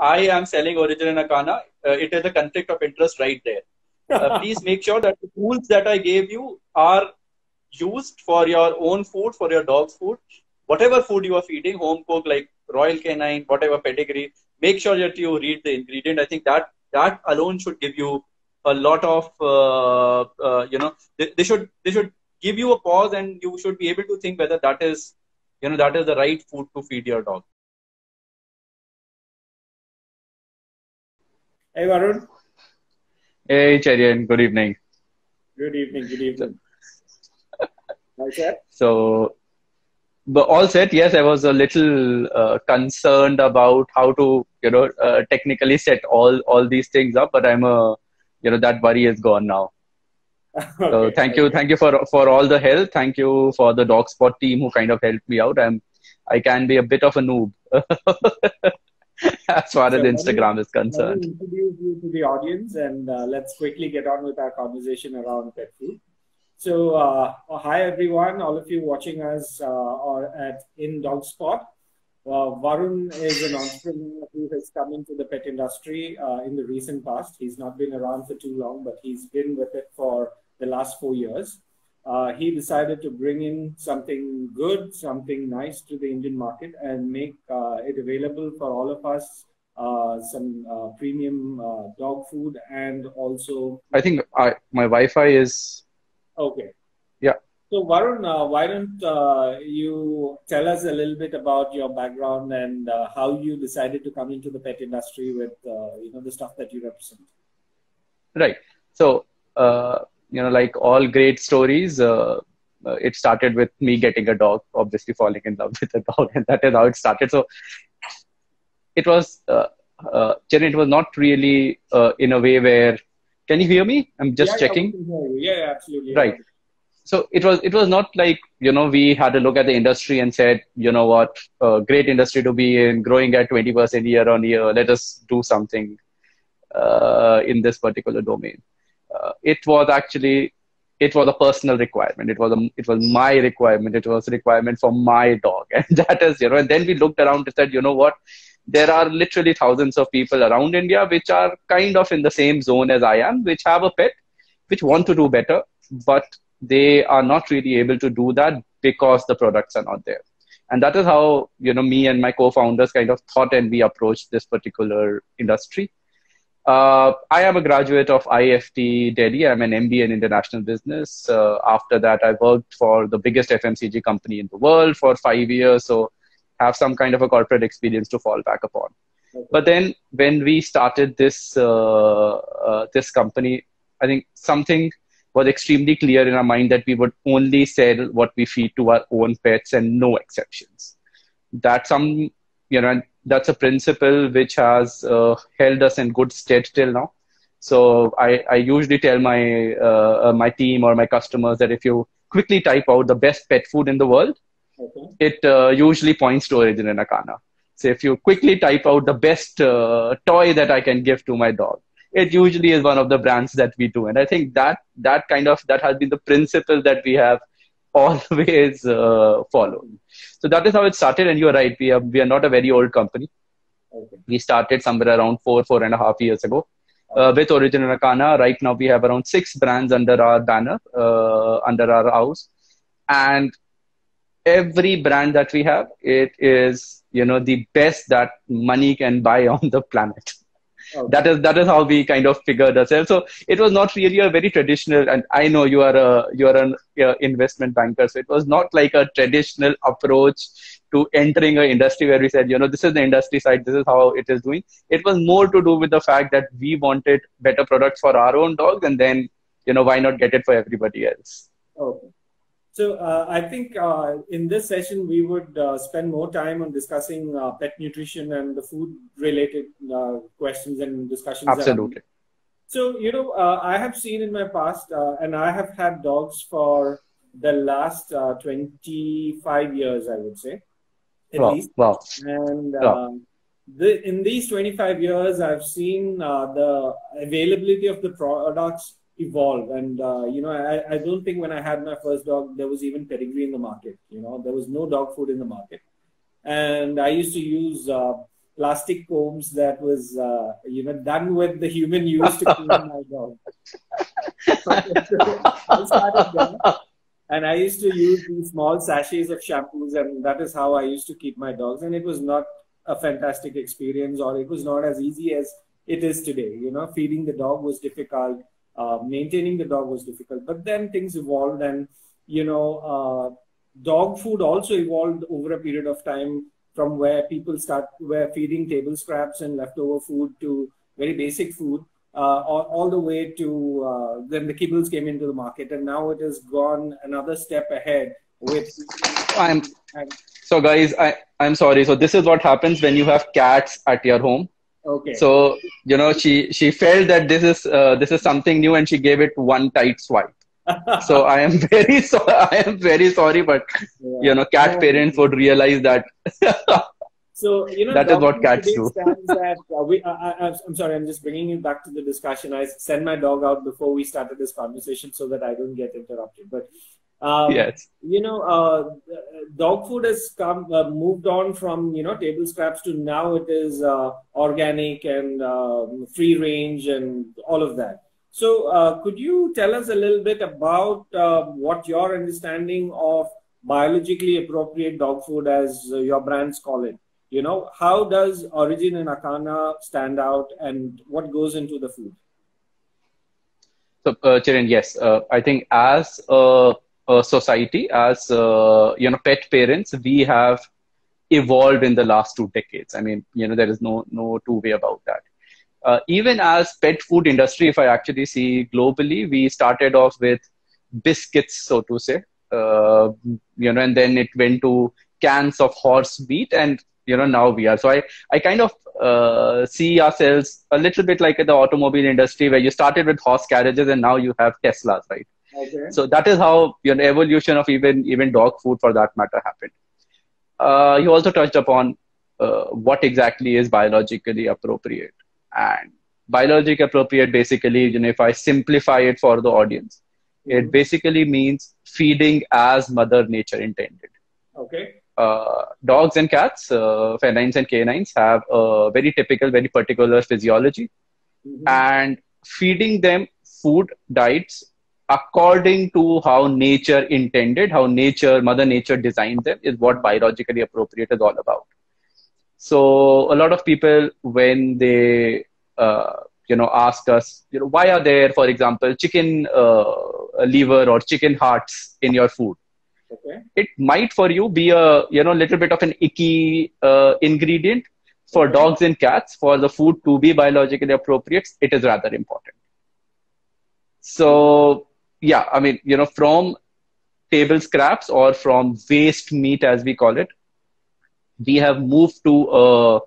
I am selling Origin and Akana, it is a conflict of interest right there. Please make sure that the tools that I gave you are used for your own food, for your dog's food. Whatever food you are feeding, home cooked like Royal Canine, whatever pedigree, make sure that you read the ingredient. I think that alone should give you a lot of they should give you a pause, and you should be able to think whether that is the right food to feed your dog. Hey, Varun. Hey, Cherian, good evening. Good evening. Good evening. How's that? So, but all set, yes, I was a little concerned about how to, technically set all these things up, but that worry is gone now. So Okay. thank you for all the help. Thank you for the DogSpot team who kind of helped me out. I can be a bit of a noob as far as So Instagram is let me concerned. introduce you to the audience, and let's quickly get on with our conversation around pet food. So, hi everyone, all of you watching us or at in DogSpot. Varun is an entrepreneur who has come into the pet industry in the recent past. He's not been around for too long, but he's been with it for the last 4 years. He decided to bring in something good, something nice to the Indian market and make it available for all of us. Some premium dog food and also. I think my Wi-Fi is, Okay. yeah. So Varun, why don't you tell us a little bit about your background and how you decided to come into the pet industry with the stuff that you represent? Right. So, like all great stories, it started with me getting a dog, obviously falling in love with a dog, and that is how it started. So it was, Jen, it was not really in a way where, can you hear me? I'm Yeah, just yeah, we checking. can hear you. Yeah, yeah, absolutely. Right. So it was not like, we had a look at the industry and said, what, great industry to be in, growing at 20% year on year. Let us do something in this particular domain. It was a personal requirement. It was my requirement. It was a requirement for my dog, and that is, and then we looked around and said, what, there are literally thousands of people around India which are kind of in the same zone as I am, which have a pet, which want to do better, but they are not really able to do that because the products are not there. And that is how, me and my co-founders kind of thought, and we approached this particular industry. I am a graduate of IFT Delhi. I'm an MBA in international business. After that, I worked for the biggest FMCG company in the world for 5 years. So have some kind of a corporate experience to fall back upon. Okay. But then when we started this company, I think something was extremely clear in our mind, that we would only sell what we feed to our own pets and no exceptions. That's that's a principle which has held us in good stead till now. So I usually tell my team or my customers that if you quickly type out the best pet food in the world, Okay. it usually points to Origin and Akana. So if you quickly type out the best toy that I can give to my dog, it usually is one of the brands that we do. And I think that has been the principle that we have always followed. So that is how it started. And you're right, we are not a very old company. Okay. We started somewhere around 4.5 years ago with Origin and Akana. Right now we have around 6 brands under our banner, under our house. And every brand that we have, it is, the best that money can buy on the planet. Okay. That is how we kind of figured ourselves. So it was not really a very traditional, and I know you are an investment banker, so it was not like a traditional approach to entering an industry where we said, this is the industry side, this is how it is doing. It was more to do with the fact that we wanted better products for our own dogs, and then, why not get it for everybody else? Okay. So I think in this session we would spend more time on discussing pet nutrition and the food related questions and discussions. Absolutely. So, I have seen in my past, and I have had dogs for the last 25 years, I would say, at least. Wow. And Wow. in these 25 years, I've seen the availability of the products evolve. And, I don't think when I had my first dog, there was even pedigree in the market. There was no dog food in the market. And I used to use plastic combs that was, done with the human use to clean my dog. So I started there. And I used to use these small sachets of shampoos, and that is how I used to keep my dogs. And it was not a fantastic experience, or it was not as easy as it is today. Feeding the dog was difficult, maintaining the dog was difficult. But then things evolved, and dog food also evolved over a period of time, from where people were feeding table scraps and leftover food to very basic food. All the way to then the kibbles came into the market, and now it has gone another step ahead with. So guys, I'm sorry. So this is what happens when you have cats at your home. Okay. So she felt that this is something new, and she gave it one tight swipe. So I am very sorry. I am very sorry, but cat parents would realize that. So, that is what cats do. I'm sorry, I'm just bringing you back to the discussion. I sent my dog out before we started this conversation so that I don't get interrupted. But, yes, dog food has moved on from, table scraps to now it is organic and free range and all of that. So, could you tell us a little bit about what your understanding of biologically appropriate dog food, as your brands call it? How does Origin and Acana stand out, and what goes into the food? So, Chiran, yes, I think as a society, as pet parents, we have evolved in the last 2 decades. I mean, there is no two way about that. Even as pet food industry, if I actually see globally, we started off with biscuits, so to say, and then it went to cans of horse meat, and now we are. So I kind of see ourselves a little bit like the automobile industry, where you started with horse carriages and now you have Teslas, right? Okay. So that is how evolution of even dog food, for that matter, happened. You also touched upon what exactly is biologically appropriate. And biologically appropriate, basically, if I simplify it for the audience, it basically means feeding as Mother Nature intended. Okay. Dogs and cats, felines and canines, have a very typical, very particular physiology, and feeding them food diets according to how nature intended, how Mother Nature designed them, is what biologically appropriate is all about. So a lot of people, when they ask us, why are there, for example, chicken liver or chicken hearts in your food? Okay. It might for you be a little bit of an icky ingredient. For dogs and cats, for the food to be biologically appropriate, it is rather important. So yeah, I mean, from table scraps or from waste meat, as we call it, we have moved to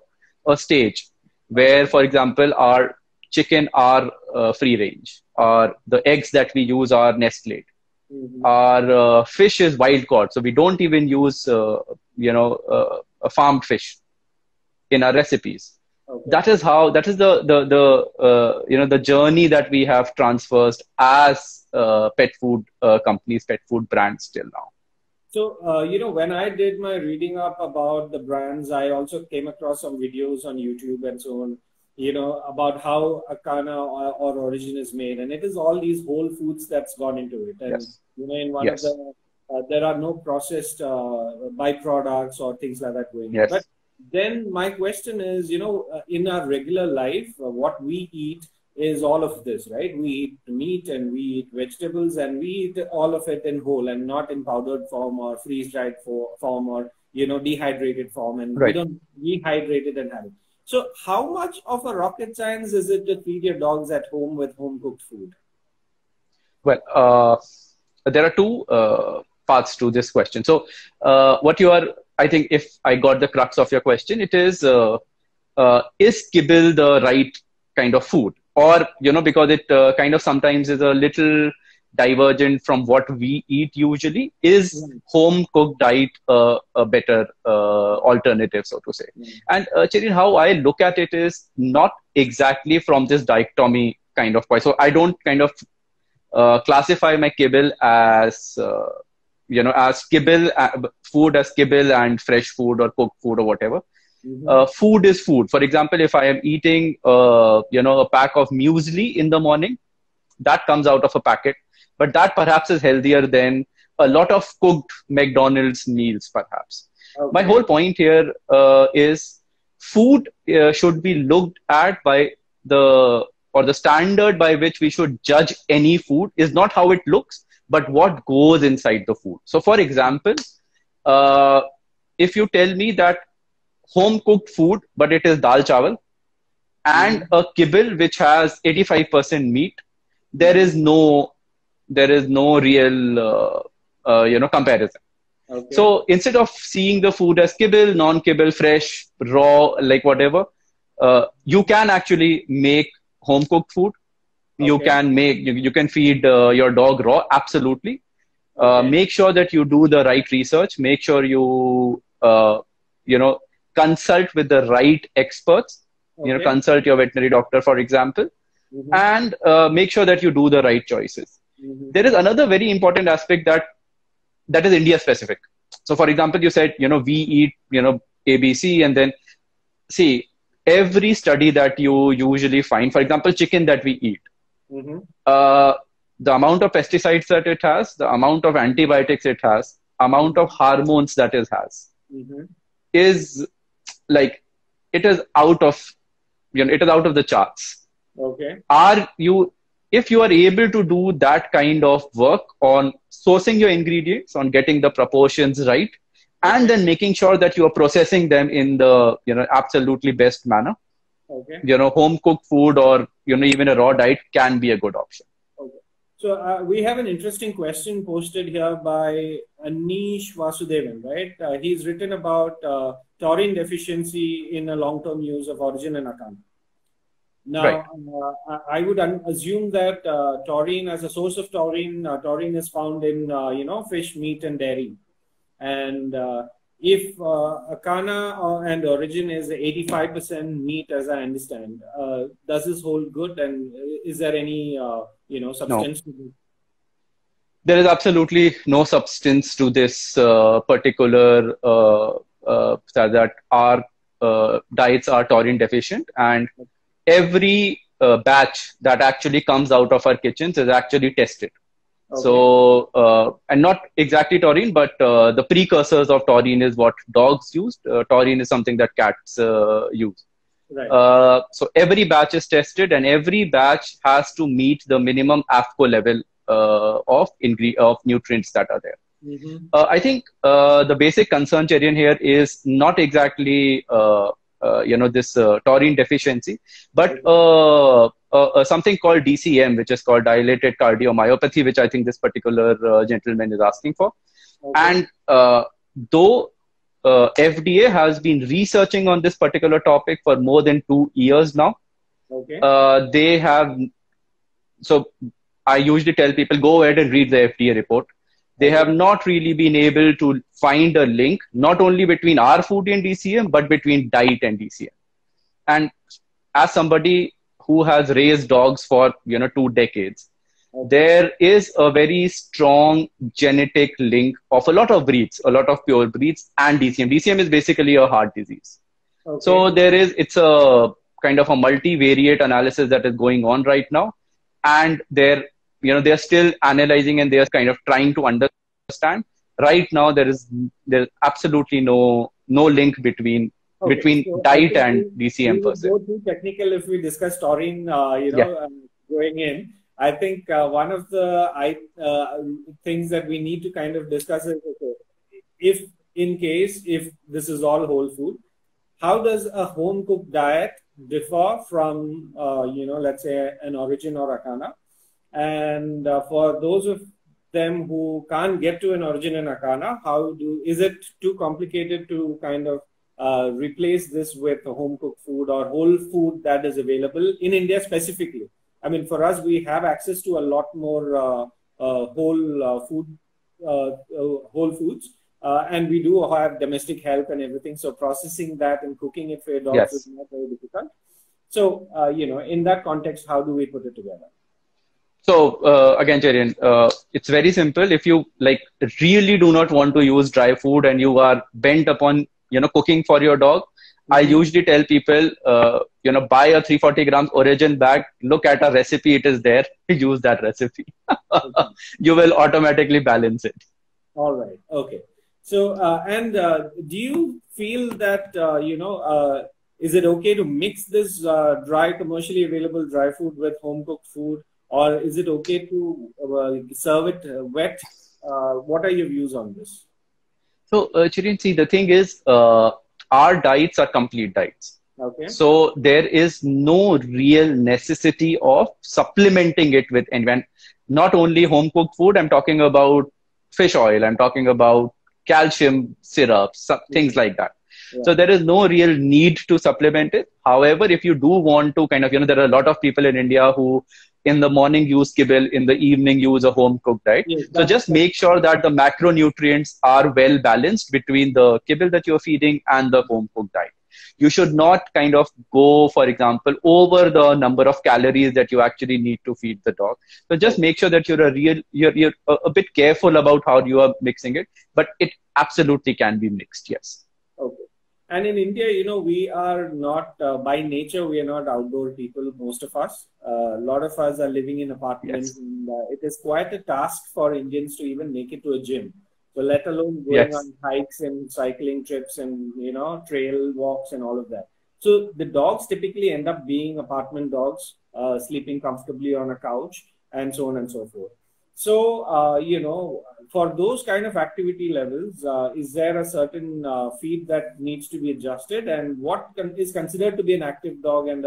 a stage where, for example, our chicken are free range, or the eggs that we use are Nestlé. Our fish is wild caught, so we don't even use a farmed fish in our recipes. Okay. That is the journey that we have transversed as pet food companies, pet food brands till now. So, when I did my reading up about the brands, I also came across some videos on YouTube and so on, about how Acana or Origin is made. And it is all these whole foods that's gone into it. And, yes. In one of the, there are no processed byproducts or things like that going. Yes. But then my question is, in our regular life, what we eat is all of this, right? We eat meat and we eat vegetables, and we eat all of it in whole and not in powdered form or freeze-dried form or, dehydrated form. And we don't rehydrate it and have it. So how much of a rocket science is it to feed your dogs at home with home-cooked food? Well, there are two parts to this question. So I think if I got the crux of your question, it is kibble the right kind of food? Or, because it kind of sometimes is a little divergent from what we eat usually, is home cooked diet a better alternative, so to say? And Chiran, how I look at it is not exactly from this dichotomy kind of point. So I don't kind of classify my kibble as as kibble food, as kibble and fresh food or cooked food or whatever. Food is food. For example, if I am eating, a pack of muesli in the morning, that comes out of a packet, but that perhaps is healthier than a lot of cooked McDonald's meals, perhaps. Okay. My whole point here is food should be looked at by the standard by which we should judge any food is not how it looks, but what goes inside the food. So, for example, if you tell me that home cooked food, but it is dal chawal and a kibble which has 85% meat, there is no real comparison. Okay. So instead of seeing the food as kibble, non-kibble, fresh, raw, like whatever, you can actually make home cooked food. Okay. You can feed your dog raw, absolutely. Okay. Make sure that you do the right research. Make sure you consult with the right experts. Okay. Consult your veterinary doctor, for example, and make sure that you do the right choices. There is another very important aspect that is India specific. So, for example, you said, we eat, ABC, and then see every study that you usually find, for example, chicken that we eat, the amount of pesticides that it has, the amount of antibiotics it has, amount of hormones that it has, is like, it is out of the charts. Okay. If you are able to do that kind of work on sourcing your ingredients, on getting the proportions right, and then making sure that you are processing them in the absolutely best manner, okay, home cooked food or even a raw diet can be a good option. Okay. So we have an interesting question posted here by Anish Vasudevan, right? He's written about taurine deficiency in a long-term use of Origin and Akana. Now, right. I would assume that taurine, as a source of taurine, taurine is found in fish, meat, and dairy. And if Akana and Origin is 85% meat, as I understand, does this hold good? And is there any substance to this? There is absolutely no substance to this particular that our diets are taurine deficient, and every batch that actually comes out of our kitchens is actually tested. Okay. So, and not exactly taurine, but the precursors of taurine is what dogs use. Taurine is something that cats use. Right. So every batch is tested, and every batch has to meet the minimum AFCO level of nutrients that are there. I think the basic concern, Cherian, here is not exactly this taurine deficiency, but something called DCM, which is called dilated cardiomyopathy, which I think this particular gentleman is asking for. Okay. And though FDA has been researching on this particular topic for more than 2 years now, okay. They have. So I usually tell people, go ahead and read the FDA report. They have not really been able to find a link, not only between our food and DCM, but between diet and DCM. And as somebody who has raised dogs for 2 decades, there is a very strong genetic link of a lot of breeds, a lot of pure breeds, and DCM. DCM is basically a heart disease. Okay. So it's a kind of a multivariate analysis that is going on right now, and they're still analyzing and they're kind of trying to understand. Right now, there's absolutely no link between diet and DCM per se. Go too technical if we discuss taurine, going in. I think one of the things that we need to kind of discuss is, if this is all whole food, how does a home cooked diet differ from, let's say an Origin or Akana? And for those of them who can't get to an Origin and Akana, is it too complicated to kind of replace this with a home cooked food or whole food that is available in India specifically? I mean, for us, we have access to a lot more whole foods, and we do have domestic help and everything. So processing that and cooking it for your dogs is not very difficult. So, in that context, how do we put it together? So again, Cherian, it's very simple. If you really do not want to use dry food and you are bent upon cooking for your dog, I usually tell people, buy a 340 grams Origin bag, look at a recipe, it is there, use that recipe. Okay. You will automatically balance it. All right. Okay. So, do you feel that, is it okay to mix this dry, commercially available dry food with home cooked food, or is it okay to serve it wet? What are your views on this? So, Chirin, see, the thing is, our diets are complete diets. Okay. So there is no real necessity of supplementing it with anyone. Not only home cooked food, I'm talking about fish oil, I'm talking about calcium syrups, things like that. Yeah. So there is no real need to supplement it. However, if you do want to kind of, there are a lot of people in India who in the morning use kibble, in the evening use a home cooked diet. Yes, so just make sure that the macronutrients are well balanced between the kibble that you're feeding and the home cooked diet. You should not kind of go, for example, over the number of calories that you actually need to feed the dog. So just make sure that you're a bit careful about how you are mixing it, but it absolutely can be mixed. Yes. Okay. And in India, we are not, by nature, we are not outdoor people, most of us. A lot of us are living in apartments. Yes. And, it is quite a task for Indians to even make it to a gym. So let alone going on hikes and cycling trips and, trail walks and all of that. So the dogs typically end up being apartment dogs, sleeping comfortably on a couch and so on and so forth. So, for those kind of activity levels, is there a certain feed that needs to be adjusted, and what is considered to be an active dog and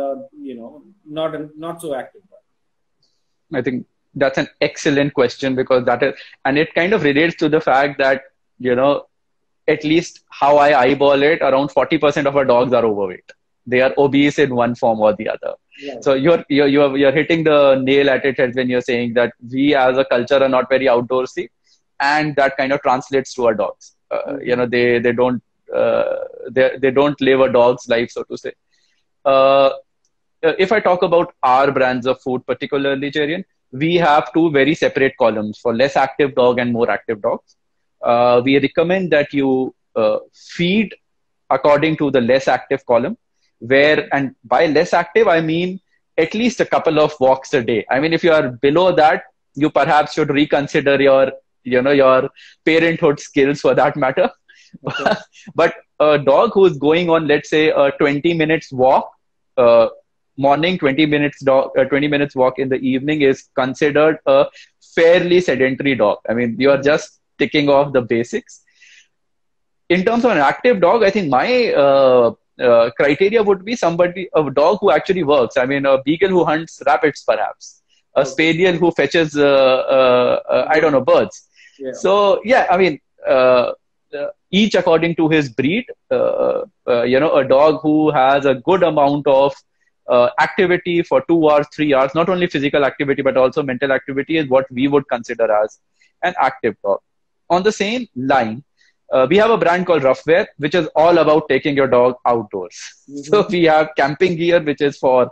not so active dog? I think that's an excellent question, because and it kind of relates to the fact that, at least how I eyeball it, around 40% of our dogs are overweight. They are obese in one form or the other. Yeah. So you're hitting the nail at it when you're saying that we as a culture are not very outdoorsy, and that kind of translates to our dogs. They don't live a dog's life, so to say. If I talk about our brands of food, particularly, Cherian, we have two very separate columns for less active dog and more active dogs. We recommend that you feed according to the less active column, and by less active, I mean at least a couple of walks a day. I mean, if you are below that, you perhaps should reconsider your parenthood skills, for that matter. Okay. But a dog who's going on, let's say, a 20 minutes walk, morning, 20 minutes walk in the evening is considered a fairly sedentary dog. I mean, you are just ticking off the basics. In terms of an active dog, I think my criteria would be a dog who actually works. I mean, a beagle who hunts rabbits, perhaps. A spaniel who fetches, birds. Yeah. So, yeah, I mean, each according to his breed, a dog who has a good amount of activity for 2 hours, 3 hours, not only physical activity, but also mental activity, is what we would consider as an active dog. On the same line, we have a brand called Roughwear, which is all about taking your dog outdoors. Mm-hmm. So we have camping gear, which is for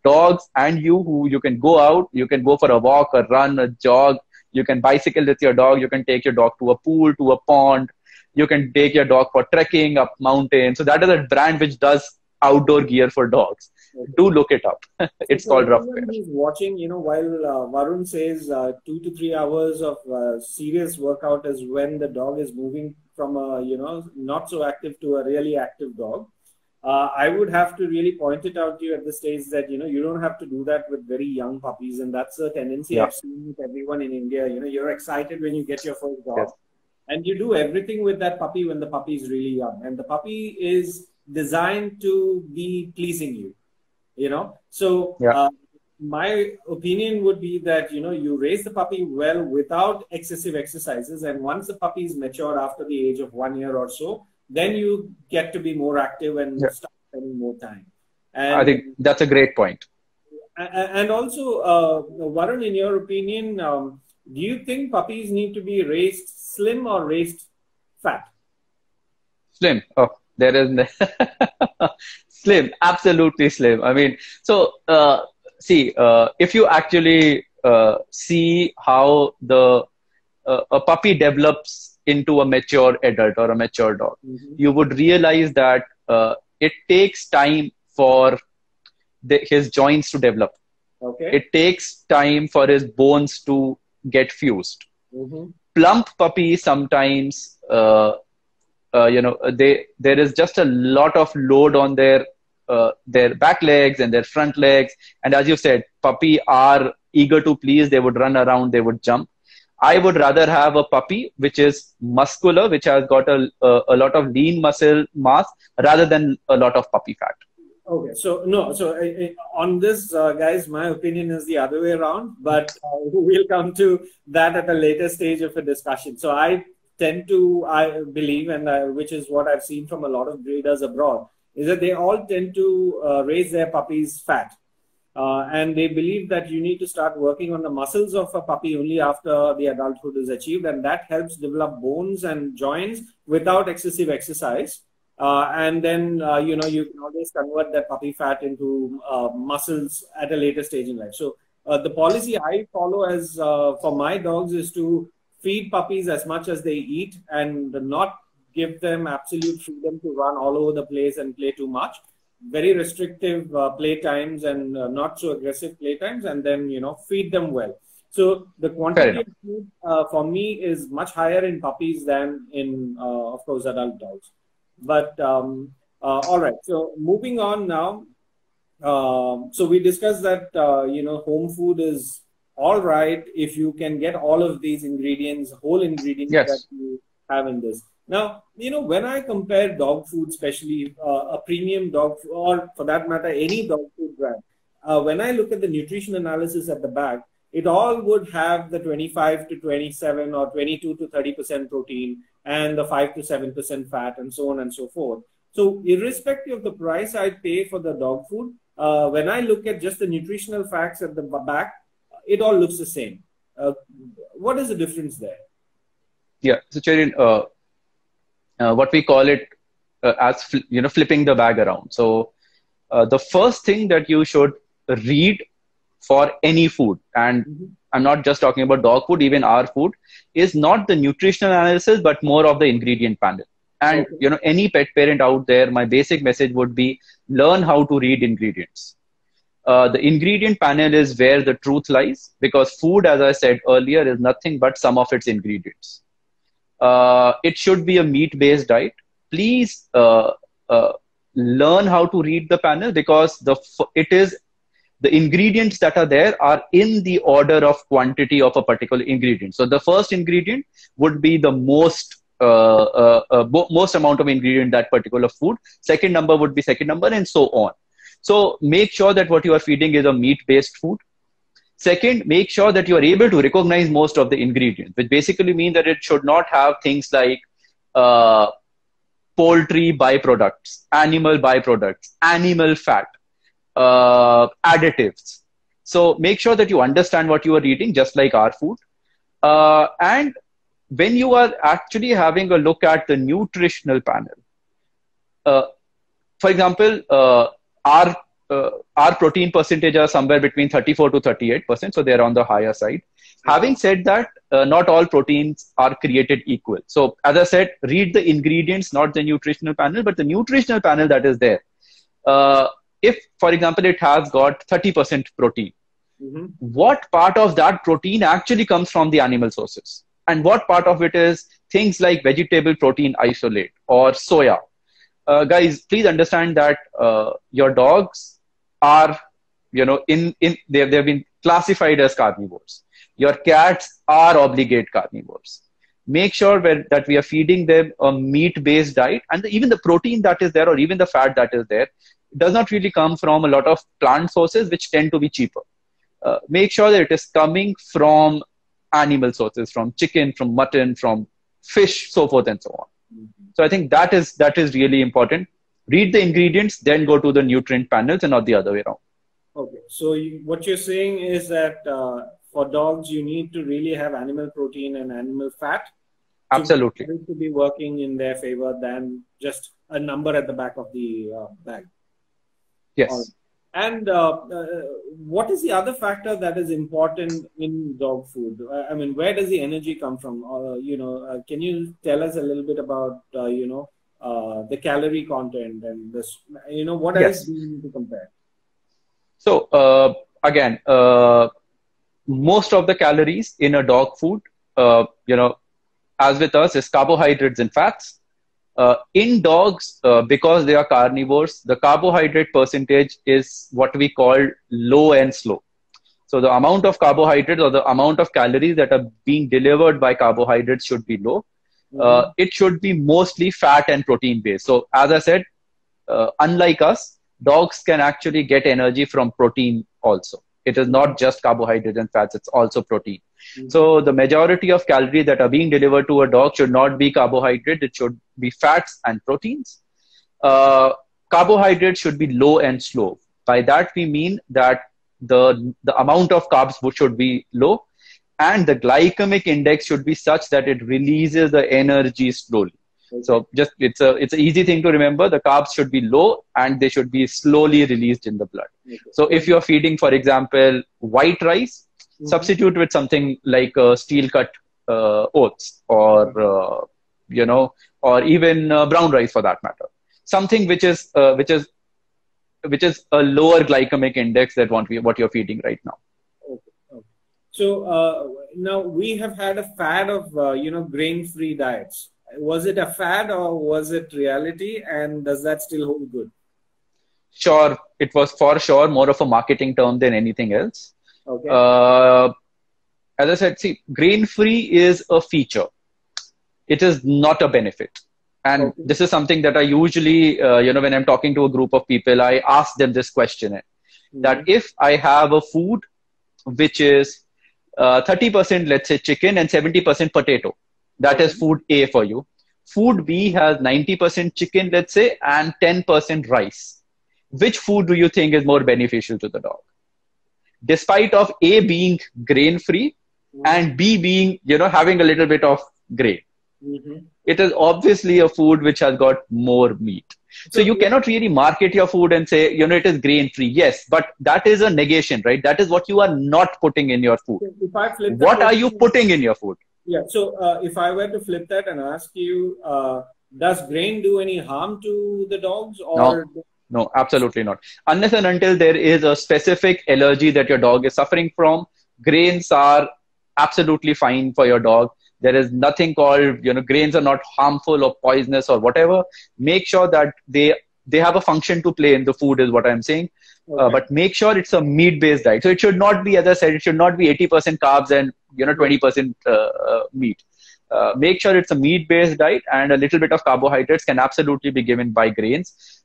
dogs and who you can go out, you can go for a walk, a run, a jog, you can bicycle with your dog, you can take your dog to a pool, to a pond, you can take your dog for trekking up mountains. So that is a brand which does outdoor gear for dogs. Okay. Do look it up. It's called Roughwear. Who's watching, while Varun says 2 to 3 hours of serious workout is when the dog is moving from a, not so active to a really active dog. I would have to really point it out to you at this stage that, you don't have to do that with very young puppies. And that's a tendency I've seen with everyone in India. You're excited when you get your first dog. Yes. And you do everything with that puppy when the puppy is really young. And the puppy is designed to be pleasing you. So my opinion would be that, you raise the puppy well without excessive exercises. And once the puppy is mature after the age of 1 year or so, then you get to be more active and start spending more time. And I think that's a great point. And also, Varun, in your opinion, do you think puppies need to be raised slim or raised fat? Slim. Oh, there is slim, absolutely slim. I mean, so if you actually see how a puppy develops into a mature adult or a mature dog, you would realize that it takes time for his joints to develop. Okay. It takes time for his bones to get fused. Mm-hmm. Plump puppies sometimes, there is just a lot of load on their back legs and their front legs. And as you said, puppy are eager to please. They would run around, they would jump. I would rather have a puppy which is muscular, which has got a lot of lean muscle mass rather than a lot of puppy fat. Okay, so no, so on this, guys, my opinion is the other way around, but we'll come to that at a later stage of a discussion. So I believe, and which is what I've seen from a lot of breeders abroad, is that they all tend to raise their puppies fat. And they believe that you need to start working on the muscles of a puppy only after the adulthood is achieved, and that helps develop bones and joints without excessive exercise. And then, you can always convert that puppy fat into muscles at a later stage in life. So the policy I follow as for my dogs is to feed puppies as much as they eat and not give them absolute freedom to run all over the place and play too much. Very restrictive play times and not so aggressive play times, and then, feed them well. So the quantity of food for me is much higher in puppies than in, of course, adult dogs. But all right. So moving on now. So we discussed that home food is all right if you can get all of these ingredients, whole ingredients that you have in this. Now, when I compare dog food, especially a premium dog food, or for that matter, any dog food brand, when I look at the nutrition analysis at the back, it all would have the 25 to 27 or 22 to 30% protein and the 5 to 7% fat and so on and so forth. So irrespective of the price I pay for the dog food, when I look at just the nutritional facts at the back, it all looks the same. What is the difference there? Yeah, so Cherin, what we call it as flipping the bag around. So the first thing that you should read for any food, and I'm not just talking about dog food, even our food, is not the nutritional analysis, but more of the ingredient panel. And any pet parent out there, my basic message would be learn how to read ingredients. The ingredient panel is where the truth lies, because food, as I said earlier, is nothing but some of its ingredients. It should be a meat-based diet. Please learn how to read the panel, because the ingredients that are there are in the order of quantity of a particular ingredient. So the first ingredient would be the most amount of ingredient in that particular food. Second number would be second number, and so on. So make sure that what you are feeding is a meat-based food. Second, make sure that you are able to recognize most of the ingredients, which basically means that it should not have things like poultry byproducts, animal byproducts, animal fat, additives. So make sure that you understand what you are eating, just like our food. And when you are actually having a look at the nutritional panel, for example, our protein percentage are somewhere between 34 to 38%, so they're on the higher side. Having said that, not all proteins are created equal. So as I said, read the ingredients, not the nutritional panel, but the nutritional panel that is there. If, for example, it has got 30% protein, what part of that protein actually comes from the animal sources? And what part of it is things like vegetable protein isolate or soya? Guys, please understand that your dogs are, they've been classified as carnivores. Your cats are obligate carnivores. Make sure that we are feeding them a meat-based diet, and even the protein that is there, or even the fat that is there, does not really come from a lot of plant sources, which tend to be cheaper. Make sure that it is coming from animal sources, from chicken, from mutton, from fish, so forth and so on. So I think that is really important. Read the ingredients, then go to the nutrient panels, and not the other way around. Okay. So what you're saying is that for dogs, you need to really have animal protein and animal fat. Absolutely. To be working in their favor than just a number at the back of the bag. Yes. And what is the other factor that is important in dog food? I mean, where does the energy come from? Can you tell us a little bit about, the calorie content and this, what else Yes. do you need to compare? So again, most of the calories in a dog food, as with us, is carbohydrates and fats. In dogs, because they are carnivores, the carbohydrate percentage is what we call low and slow. So the amount of carbohydrates or the amount of calories that are being delivered by carbohydrates should be low. It should be mostly fat and protein based. So as I said, unlike us, dogs can actually get energy from protein also. It is not just carbohydrates and fats, it's also protein. So the majority of calories that are being delivered to a dog should not be carbohydrate, it should be fats and proteins. Carbohydrates should be low and slow. By that we mean that the amount of carbs should be low, and the glycemic index should be such that it releases the energy slowly. Okay. So just it's an easy thing to remember. The carbs should be low and they should be slowly released in the blood. Okay. So if you're feeding, for example, white rice, substitute with something like steel cut oats, or or even brown rice for that matter. Something which is a lower glycemic index than what you're feeding right now. Okay. So now we have had a fad of grain-free diets. Was it a fad or was it reality? And does that still hold good? Sure, it was for sure more of a marketing term than anything else. Okay. As I said, see, grain-free is a feature. It is not a benefit. And okay. This is something that I usually, when I'm talking to a group of people, I ask them this question, that if I have a food which is 30%, let's say, chicken and 70% potato, that is food A for you. Food B has 90% chicken, let's say, and 10% rice. Which food do you think is more beneficial to the dog? Despite of A being grain-free and B being, having a little bit of grain. It is obviously a food which has got more meat. So you cannot really market your food and say, it is grain-free. Yes, but that is a negation, right? That is what you are not putting in your food. If I flip what are you putting in your food? Yeah. So if I were to flip that and ask you, does grain do any harm to the dogs? Or No, absolutely not. Unless and until there is a specific allergy that your dog is suffering from, grains are absolutely fine for your dog. There is nothing called, grains are not harmful or poisonous or whatever. Make sure that they have a function to play in the food is what I'm saying. Okay. But make sure it's a meat-based diet. So it should not be, as I said, it should not be 80% carbs and 20% meat. Make sure it's a meat-based diet, and a little bit of carbohydrates can absolutely be given by grains.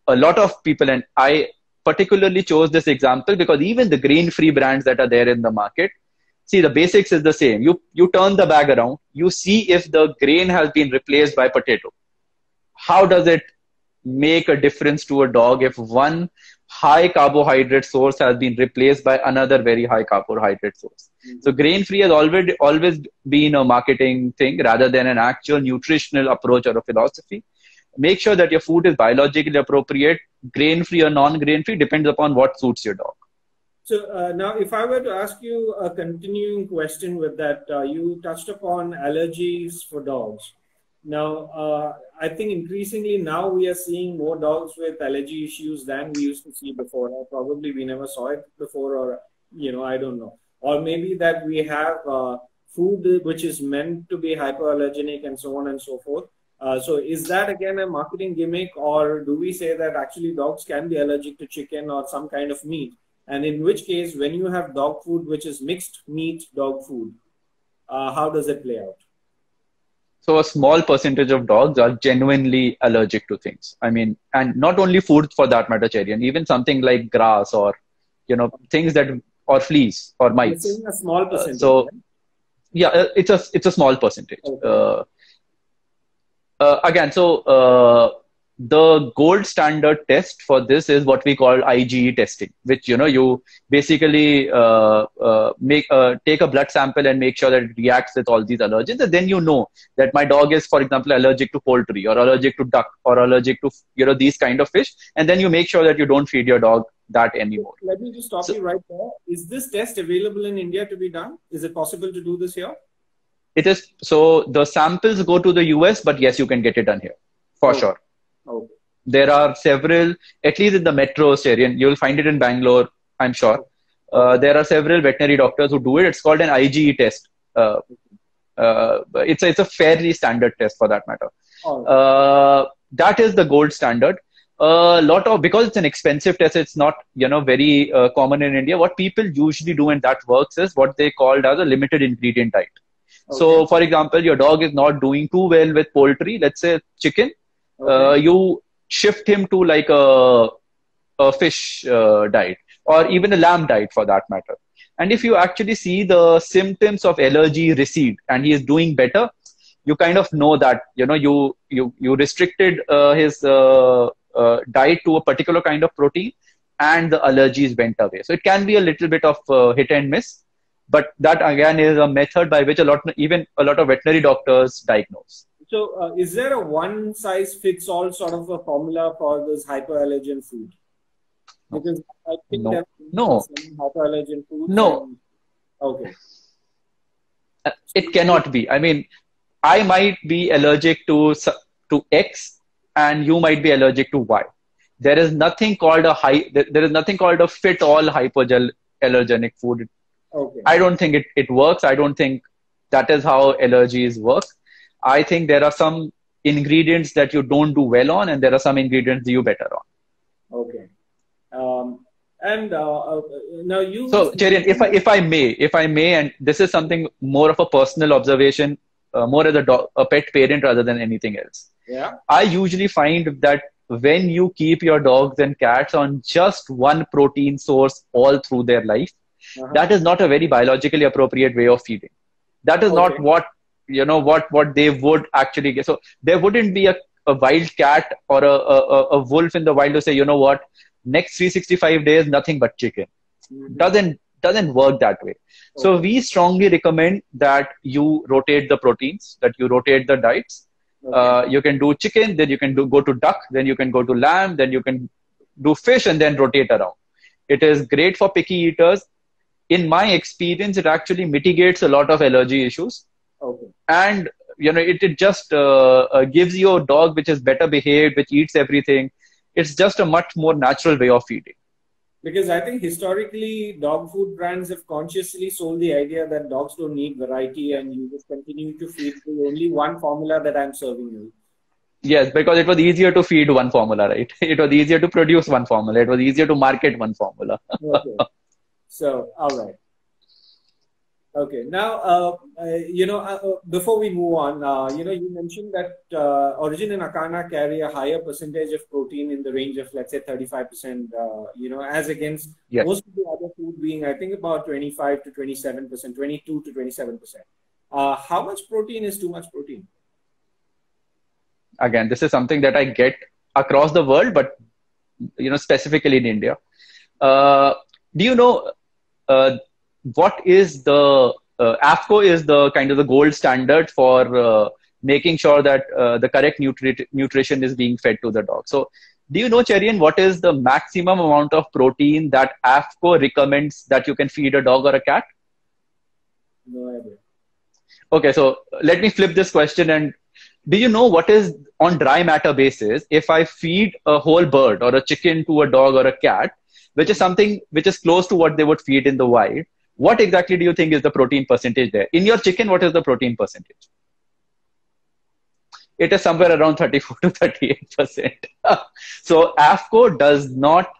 A lot of people, and I particularly chose this example because even the grain-free brands that are there in the market, see, the basics is the same. You turn the bag around, you see if the grain has been replaced by potato. How does it make a difference to a dog if one high carbohydrate source has been replaced by another very high carbohydrate source? So grain-free has always been a marketing thing rather than an actual nutritional approach or a philosophy. Make sure that your food is biologically appropriate. Grain-free or non-grain-free depends upon what suits your dog. So now if I were to ask you a continuing question with that, you touched upon allergies for dogs. Now, I think increasingly now we are seeing more dogs with allergy issues than we used to see before. Or probably we never saw it before, or, I don't know. Or maybe that we have food which is meant to be hypoallergenic and so on and so forth. So is that again a marketing gimmick, or do we say that actually dogs can be allergic to chicken or some kind of meat? And in which case, when you have dog food, which is mixed meat dog food, how does it play out? So a small percentage of dogs are genuinely allergic to things. I mean, and not only food for that matter, Cherian, even something like grass or, things that, or fleas or mites. It's a small percentage. Yeah, it's a small percentage. Okay. Again, the gold standard test for this is what we call IgE testing, which, you basically take a blood sample and make sure that it reacts with all these allergens. And then that my dog is, for example, allergic to poultry or allergic to duck or allergic to, these kind of fish. And then you make sure that you don't feed your dog that anymore. Let me just stop you right there. Is this test available in India to be done? Is it possible to do this here? It is. So the samples go to the US, but yes, you can get it done here. for Okay. sure. Okay. There are several, at least in the metros area, you'll find it in Bangalore, I'm sure. Okay. There are several veterinary doctors who do it. It's called an IgE test. It's a fairly standard test for that matter. That is the gold standard. Because it's an expensive test, it's not very common in India. What people usually do, and that works, is what they called as a limited ingredient diet. Okay. So, for example, your dog is not doing too well with poultry, let's say chicken. Okay. You shift him to like a fish diet, or even a lamb diet for that matter. And if you actually see the symptoms of allergy recede and he is doing better, you kind of know that you restricted his diet to a particular kind of protein, and the allergies went away. So it can be a little bit of hit and miss, but that again is a method by which even a lot of veterinary doctors diagnose. So is there a one size fits all sort of a formula for this hyperallergen food? Because I think there are some hyperallergen foods. No. Okay. It cannot be. I mean, I might be allergic to X, and you might be allergic to Y. There is nothing called a fit all hypoallergenic food. Okay. I don't think it works. I don't think that is how allergies work. I think there are some ingredients that you don't do well on, and there are some ingredients that you better on. Okay. Now you. So, Cherian, if I may, and this is something more of a personal observation, more as a pet parent rather than anything else. Yeah. I usually find that when you keep your dogs and cats on just one protein source all through their life, that is not a very biologically appropriate way of feeding. That is not what they would actually get. So there wouldn't be a wild cat or a wolf in the wild to say, you know what, next 365 days, nothing but chicken. Doesn't work that way. So we strongly recommend that you rotate the proteins, that you rotate the diets. You can do chicken, then you can go to duck, then you can go to lamb, then you can do fish, and then rotate around. It is great for picky eaters. In my experience, it actually mitigates a lot of allergy issues. Okay. And it just gives you a dog which is better behaved, which eats everything. It's just a much more natural way of feeding. Because I think historically, dog food brands have consciously sold the idea that dogs don't need variety, and you just continue to feed the only one formula that I'm serving you. Yes, because it was easier to feed one formula, right? It was easier to produce one formula. It was easier to market one formula. Okay. So, all right. Okay. Now, before we move on, you mentioned that Origin and Acana carry a higher percentage of protein in the range of, let's say, 35%, as against most of the other food being, I think, about 25 to 27%, 22 to 27%. How much protein is too much protein? Again, this is something that I get across the world, but, specifically in India. Do you know what is the AFCO is the kind of the gold standard for making sure that the correct nutrition is being fed to the dog. So do you know, Cherian, what is the maximum amount of protein that AFCO recommends that you can feed a dog or a cat? No idea. Okay, so let me flip this question. And do you know what is on dry matter basis, if I feed a whole bird or a chicken to a dog or a cat, which is something which is close to what they would feed in the wild, what exactly do you think is the protein percentage there? In your chicken, what is the protein percentage? It is somewhere around 34 to 38%. So AFCO does not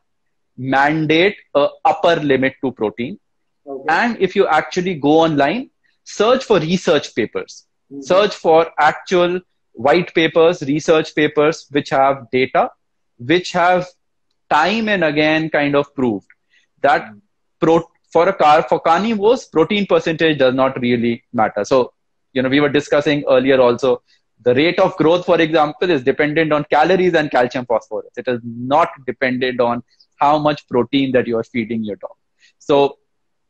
mandate an upper limit to protein. Okay. And if you actually go online, search for research papers. Search for actual white papers, research papers, which have data, which have time and again kind of proved that for carnivores, protein percentage does not really matter. So, we were discussing earlier also, the rate of growth, for example, is dependent on calories and calcium phosphorus. It is not dependent on how much protein that you are feeding your dog. So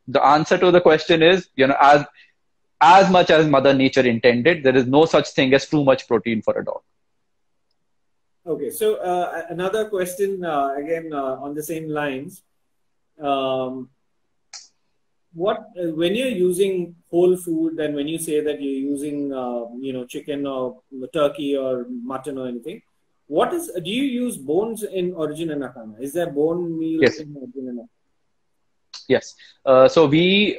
the answer to the question is, as much as Mother Nature intended, there is no such thing as too much protein for a dog. Okay, so another question again on the same lines. When you're using whole food, and when you say that you're using chicken or turkey or mutton or anything, What is, do you use bones in Origin and Akana? Is there bone meal Yes. in Origin and Akana? Yes. So we,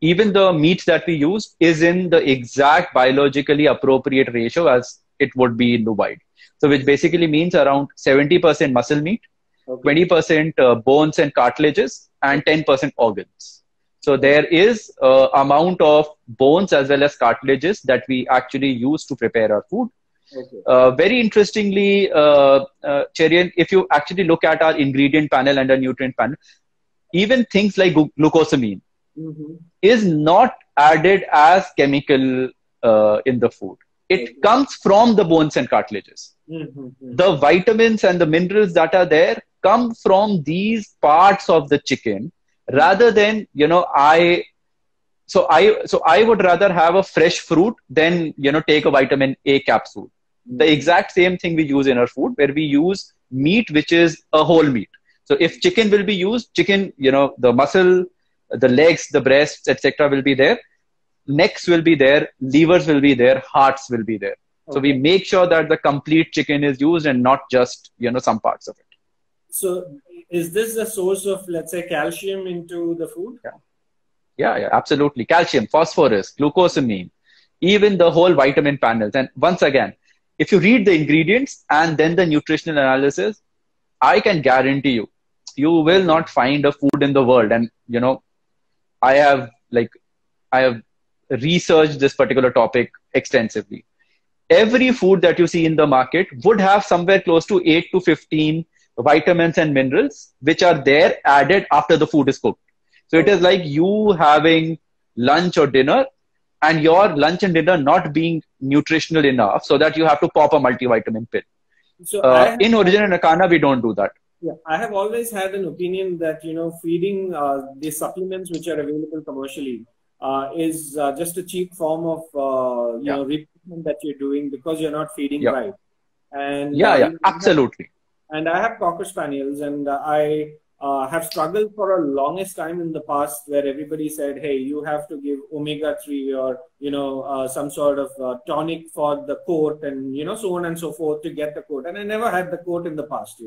even the meat that we use is in the exact biologically appropriate ratio as it would be in the wild. So which basically means around 70% muscle meat, Okay. 20% bones and cartilages, and 10% organs. So there is amount of bones as well as cartilages that we actually use to prepare our food. Okay. Very interestingly, Cherian, if you actually look at our ingredient panel and our nutrient panel, even things like glucosamine is not added as chemical in the food. It comes from the bones and cartilages. The vitamins and the minerals that are there come from these parts of the chicken rather than, I would rather have a fresh fruit than, take a vitamin A capsule. The exact same thing we use in our food, where we use meat, which is a whole meat. So if chicken will be used, chicken, the muscle, the legs, the breasts, etc. will be there. Necks will be there. Livers will be there. Hearts will be there. Okay. So we make sure that the complete chicken is used and not just, some parts of it. So is this a source of, let's say, calcium into the food? Yeah, absolutely. Calcium, phosphorus, glucosamine, even the whole vitamin panels. And once again, if you read the ingredients and then the nutritional analysis, I can guarantee you, you will not find a food in the world. And, I have researched this particular topic extensively. Every food that you see in the market would have somewhere close to 8 to 15 vitamins and minerals, which are there added after the food is cooked. So it is like you having lunch or dinner and your lunch and dinner not being nutritional enough so that you have to pop a multivitamin pill. So in Origin and Akana, we don't do that. Yeah, I have always had an opinion that, feeding the supplements which are available commercially is just a cheap form of, replacement that you're doing because you're not feeding right. And absolutely. And I have Cocker Spaniels, and I have struggled for a longest time in the past where everybody said, hey, you have to give omega-3 or, some sort of tonic for the coat and, so on and so forth to get the coat. And I never had the coat in the past,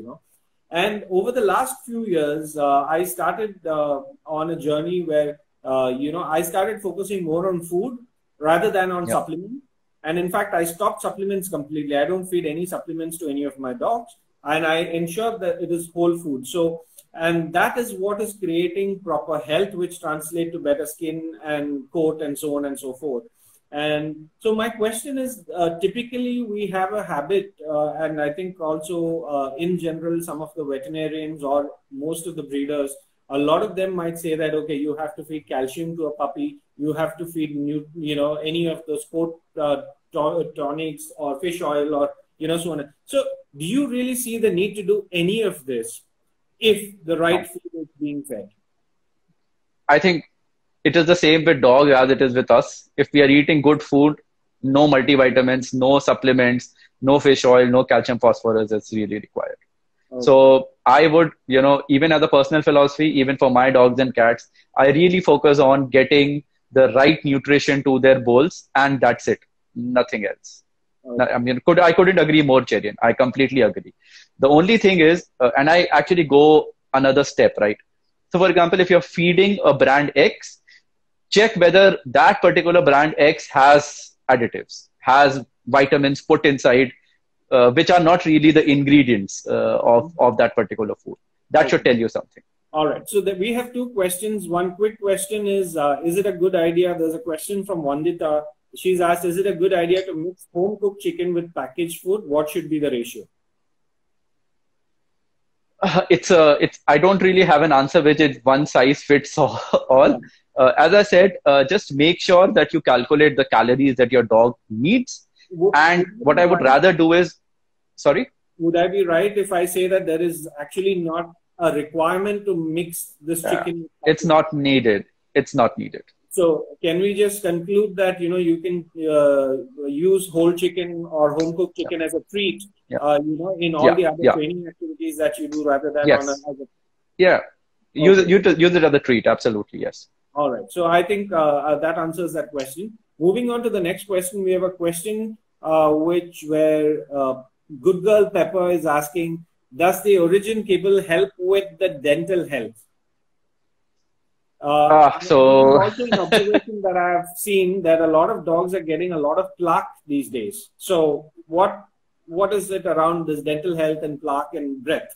And over the last few years, I started on a journey where, I started focusing more on food rather than on supplements. And in fact, I stopped supplements completely. I don't feed any supplements to any of my dogs. And I ensure that it is whole food. So, and that is what is creating proper health, which translates to better skin and coat and so on and so forth. And so my question is, typically we have a habit, and I think also in general, some of the veterinarians or most of the breeders, a lot of them might say that, okay, you have to feed calcium to a puppy, you have to feed, any of those sport tonics or fish oil or, so on. So do you really see the need to do any of this if the right food is being fed? I think it is the same with dogs as it is with us. If we are eating good food, no multivitamins, no supplements, no fish oil, no calcium, phosphorus is really required. Okay. So I would, even as a personal philosophy, even for my dogs and cats, I really focus on getting the right nutrition to their bowls, and that's it. Nothing else. Okay. I mean, I couldn't agree more, Cherian. I completely agree. The only thing is, and I actually go another step, right? So for example, if you're feeding a brand X, check whether that particular brand X has additives, has vitamins put inside, which are not really the ingredients of that particular food. That should tell you something. All right. So we have two questions. One quick question is it a good idea? There's a question from Vandita. She's asked, is it a good idea to mix home-cooked chicken with packaged food? What should be the ratio? I don't really have an answer which is one size fits all. As I said, just make sure that you calculate the calories that your dog needs. And what I would rather do is, sorry? Would I be right if I say that there is actually not a requirement to mix this chicken? It's not needed. It's not needed. So can we just conclude that, you can use whole chicken or home-cooked chicken as a treat, in all the other training activities that you do rather than on a... Use it as a treat. Absolutely, yes. All right. So I think that answers that question. Moving on to the next question, we have a question where Good Girl Pepper is asking, does the Origin kibble help with the dental health? This is So also an observation that I have seen that a lot of dogs are getting a lot of plaque these days. So what is it around this dental health and plaque and breath?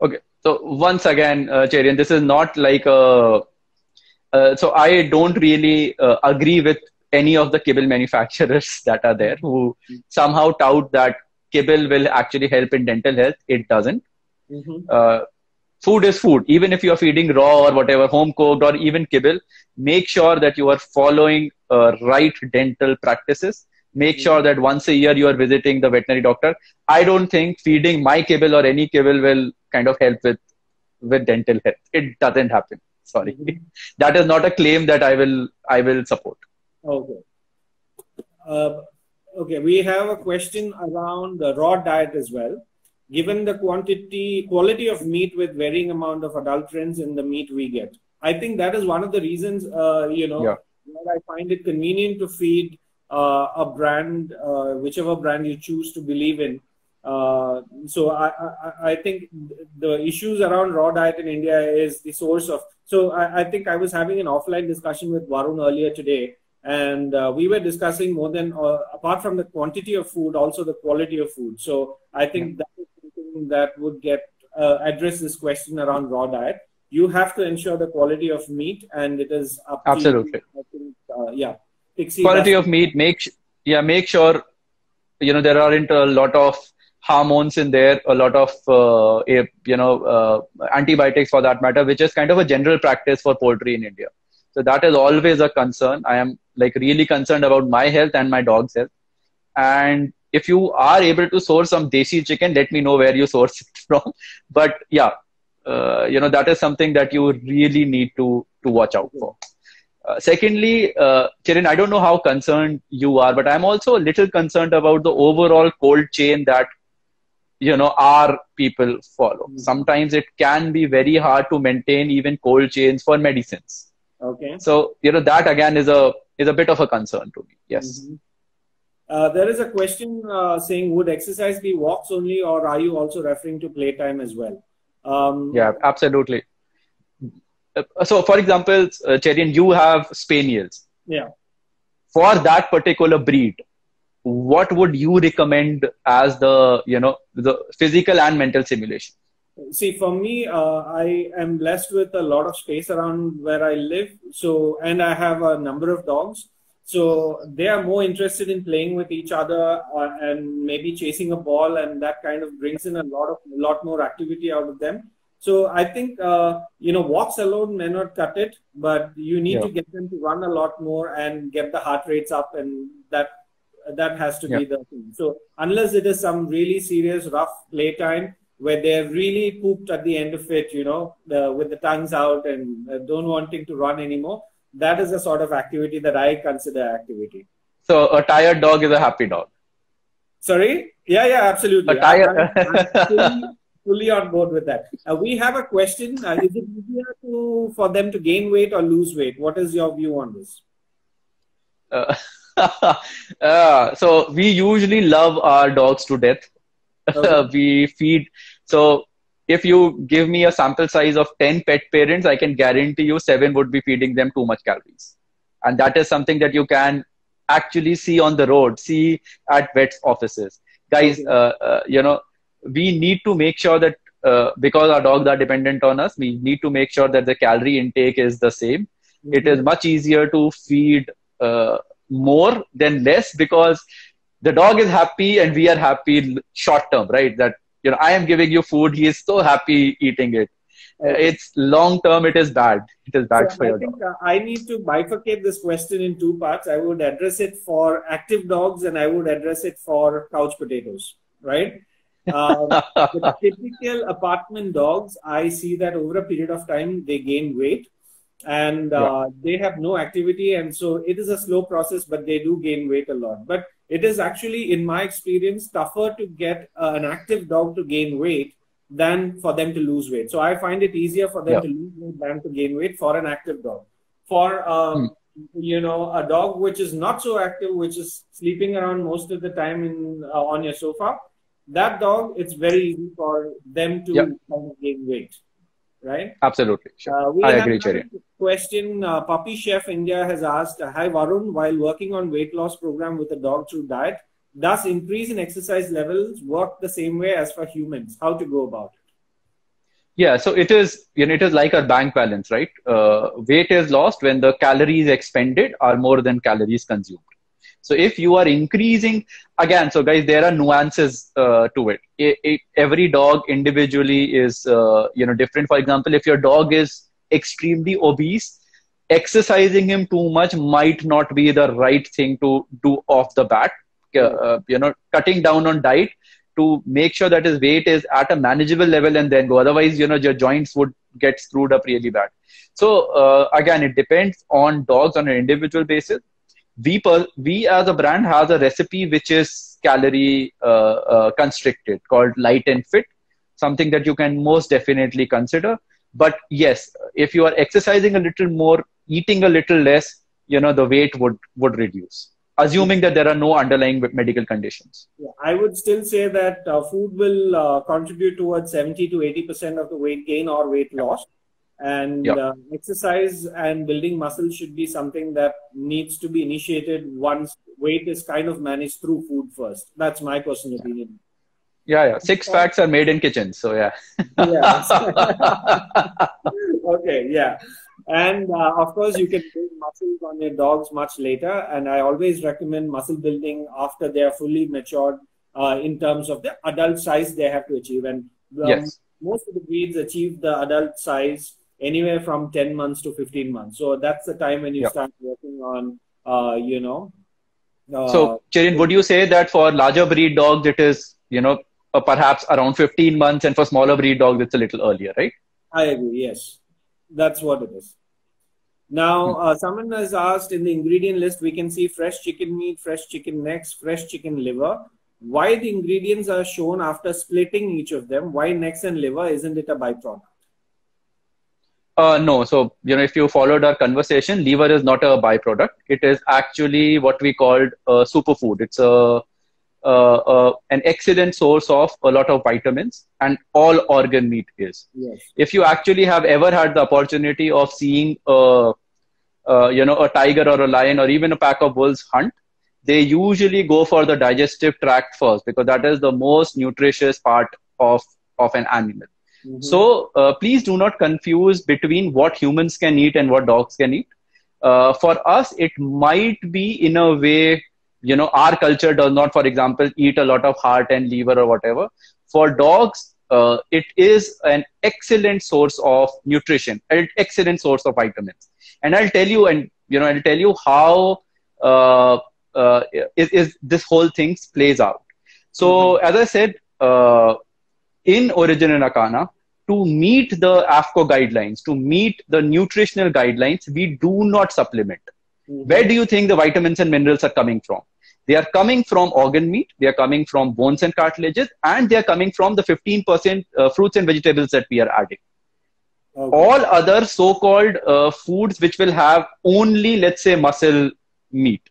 okay. So once again, Cherian, this is not like a. So I don't really agree with any of the kibble manufacturers that are there who somehow tout that kibble will actually help in dental health. It doesn't. Uh, Food is food. Even if you are feeding raw or whatever, home cooked or even kibble, make sure that you are following right dental practices. Make sure that once a year you are visiting the veterinary doctor. I don't think feeding my kibble or any kibble will kind of help with dental health. It doesn't happen. Sorry, that is not a claim that I will support. Okay. Okay, we have a question around the raw diet as well. Given the quality of meat with varying amount of adulterants in the meat we get, I think that is one of the reasons, Yeah, where I find it convenient to feed a brand, whichever brand you choose to believe in. So I think the issues around raw diet in India is the source of. So I think I was having an offline discussion with Varun earlier today, and we were discussing more than apart from the quantity of food, also the quality of food. So I yeah, think that is something that would get address this question around raw diet. You have to ensure the quality of meat, and it is up to you. absolutely. I think, yeah, Pixie Quality does. of meat. Make sure there aren't a lot of hormones in there, a lot of antibiotics for that matter, which is kind of a general practice for poultry in India. So that is always a concern. I am like really concerned about my health and my dog's health. And if you are able to source some desi chicken, let me know where you source it from. But yeah, that is something that you really need to watch out for. Secondly, Kiran, I don't know how concerned you are, but I'm also a little concerned about the overall cold chain that our people follow. Sometimes it can be very hard to maintain even cold chains for medicines. Okay. So that again is a bit of a concern to me. Yes. There is a question saying, would exercise be walks only, or are you also referring to playtime as well? Yeah, absolutely. So, for example, Cherian, you have spaniels. Yeah. For that particular breed, what would you recommend as the physical and mental simulation? See, for me, I am blessed with a lot of space around where I live. So, and I have a number of dogs. So they are more interested in playing with each other and maybe chasing a ball, and that kind of brings in a lot more activity out of them. So I think walks alone may not cut it, but you need Yeah. to get them to run a lot more and get the heart rates up, and that has to Yeah. be the thing. So unless it is some really serious rough playtime where they're really pooped at the end of it, with the tongues out and don't wanting to run anymore, that is the sort of activity that I consider activity. So a tired dog is a happy dog. Sorry? Yeah, A absolutely. tired. I'm fully on board with that. We have a question. Is it easier for them to gain weight or lose weight? What is your view on this? So we usually love our dogs to death. Okay. We feed. So if you give me a sample size of 10 pet parents, I can guarantee you 7 would be feeding them too much calories. And that is something that you can actually see on the road, see at vets offices. Guys, Okay. we need to make sure that because our dogs are dependent on us, we need to make sure that the calorie intake is the same. It is much easier to feed more than less because the dog is happy and we are happy short term, right? That I am giving you food, he is so happy eating it. Okay. It's long term, it is bad. It is bad for I your think dog. I need to bifurcate this question in two parts. I would address it for active dogs and I would address it for couch potatoes, right? The typical apartment dogs, I see that over a period of time, they gain weight and Yeah. they have no activity. And so it is a slow process, but they do gain weight a lot. But it is actually, in my experience, tougher to get an active dog to gain weight than for them to lose weight. So I find it easier for them Yeah. to lose weight than to gain weight for an active dog. For a dog which is not so active, which is sleeping around most of the time on your sofa, that dog, it's very easy for them Yeah, to kind of gain weight, right? absolutely. Sure. We I have agree, another Cherry. question. Puppy Chef India has asked, Hi Varun, while working on weight loss program with a dog through diet, does increase in exercise levels work the same way as for humans? How to go about it? Yeah, so it is, it is like a bank balance, right? Weight is lost when the calories expended are more than calories consumed. So if you are increasing, again, so guys, there are nuances to it. Every dog individually is, different. For example, if your dog is extremely obese, exercising him too much might not be the right thing to do off the bat. Cutting down on diet to make sure that his weight is at a manageable level and then go. Otherwise, your joints would get screwed up really bad. So again, it depends on dogs on an individual basis. We as a brand has a recipe which is calorie constricted called Light and Fit, something that you can most definitely consider. But yes, if you are exercising a little more, eating a little less, the weight would reduce, assuming that there are no underlying medical conditions. Yeah, I would still say that food will contribute towards 70 to 80% of the weight gain or weight loss. And Yeah. Exercise and building muscle should be something that needs to be initiated once weight is kind of managed through food first. That's my personal opinion. Yeah. Six packs are made in kitchens. So, yeah. Yes. Okay, yeah. And of course, you can build muscles on your dogs much later. And I always recommend muscle building after they are fully matured in terms of the adult size they have to achieve. And Yes. most of the breeds achieve the adult size anywhere from 10 months to 15 months. So that's the time when you Yep. start working on, So, Chirin, would you say that for larger breed dogs, it is, perhaps around 15 months, and for smaller breed dogs, it's a little earlier, right? I agree. Yes, that's what it is. Now, someone has asked in the ingredient list, we can see fresh chicken meat, fresh chicken necks, fresh chicken liver. Why the ingredients are shown after splitting each of them? Why necks and liver? Isn't it a byproduct? No. So, if you followed our conversation, liver is not a byproduct. It is actually what we called a superfood. It's an excellent source of a lot of vitamins, and all organ meat is. Yes. If you actually have ever had the opportunity of seeing a tiger or a lion or even a pack of wolves hunt, they usually go for the digestive tract first because that is the most nutritious part of an animal. Mm-hmm. So please do not confuse between what humans can eat and what dogs can eat. For us, it might be in a way, our culture does not, for example, eat a lot of heart and liver or whatever. For dogs, it is an excellent source of nutrition, an excellent source of vitamins. And I'll tell you how is this whole thing plays out. So, as I said, in Origin and Acana, to meet the AFCO guidelines, to meet the nutritional guidelines, we do not supplement. Mm-hmm. Where do you think the vitamins and minerals are coming from? They are coming from organ meat, they are coming from bones and cartilages, and they are coming from the 15% fruits and vegetables that we are adding. Okay. All other so-called foods which will have only, let's say, muscle meat,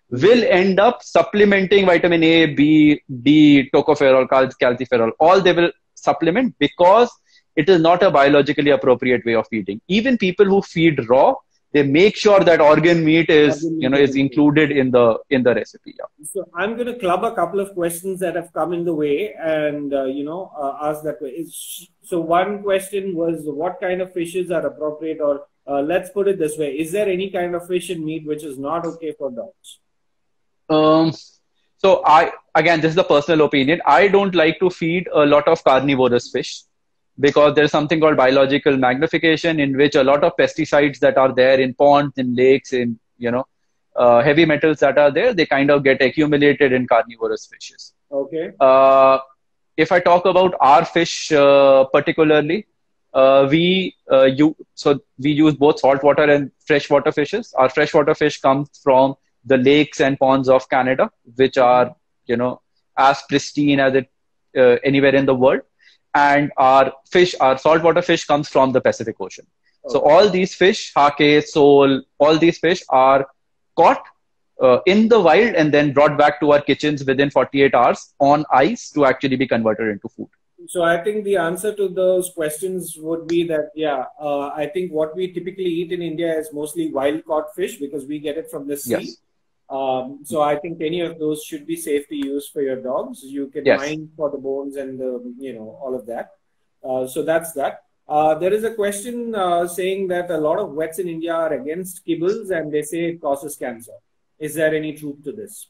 will end up supplementing vitamin A, B, D, tocopherol, calciferol. All they will supplement because it is not a biologically appropriate way of feeding. Even people who feed raw, they make sure that organ meat is included in the recipe. Yeah. So I'm going to club a couple of questions that have come in the way and ask that way. So one question was, what kind of fishes are appropriate, or let's put it this way: is there any kind of fish and meat which is not okay for dogs? So this is a personal opinion. I don't like to feed a lot of carnivorous fish, because there's something called biological magnification, in which a lot of pesticides that are there in ponds, in lakes, in heavy metals that are there, they kind of get accumulated in carnivorous fishes. Okay. If I talk about our fish particularly, we use both saltwater and freshwater fishes. Our freshwater fish comes from the lakes and ponds of Canada, which are as pristine as anywhere in the world. And our saltwater fish comes from the Pacific Ocean. So all these fish, hake, sole, all these fish are caught in the wild and then brought back to our kitchens within 48 hours on ice to actually be converted into food. So I think the answer to those questions would be that, yeah, I think what we typically eat in India is mostly wild caught fish because we get it from the sea. Yes. So I think any of those should be safe to use for your dogs. You can Yes. mine for the bones and the, all of that. So that's that. There is a question saying that a lot of vets in India are against kibbles and they say it causes cancer. Is there any truth to this?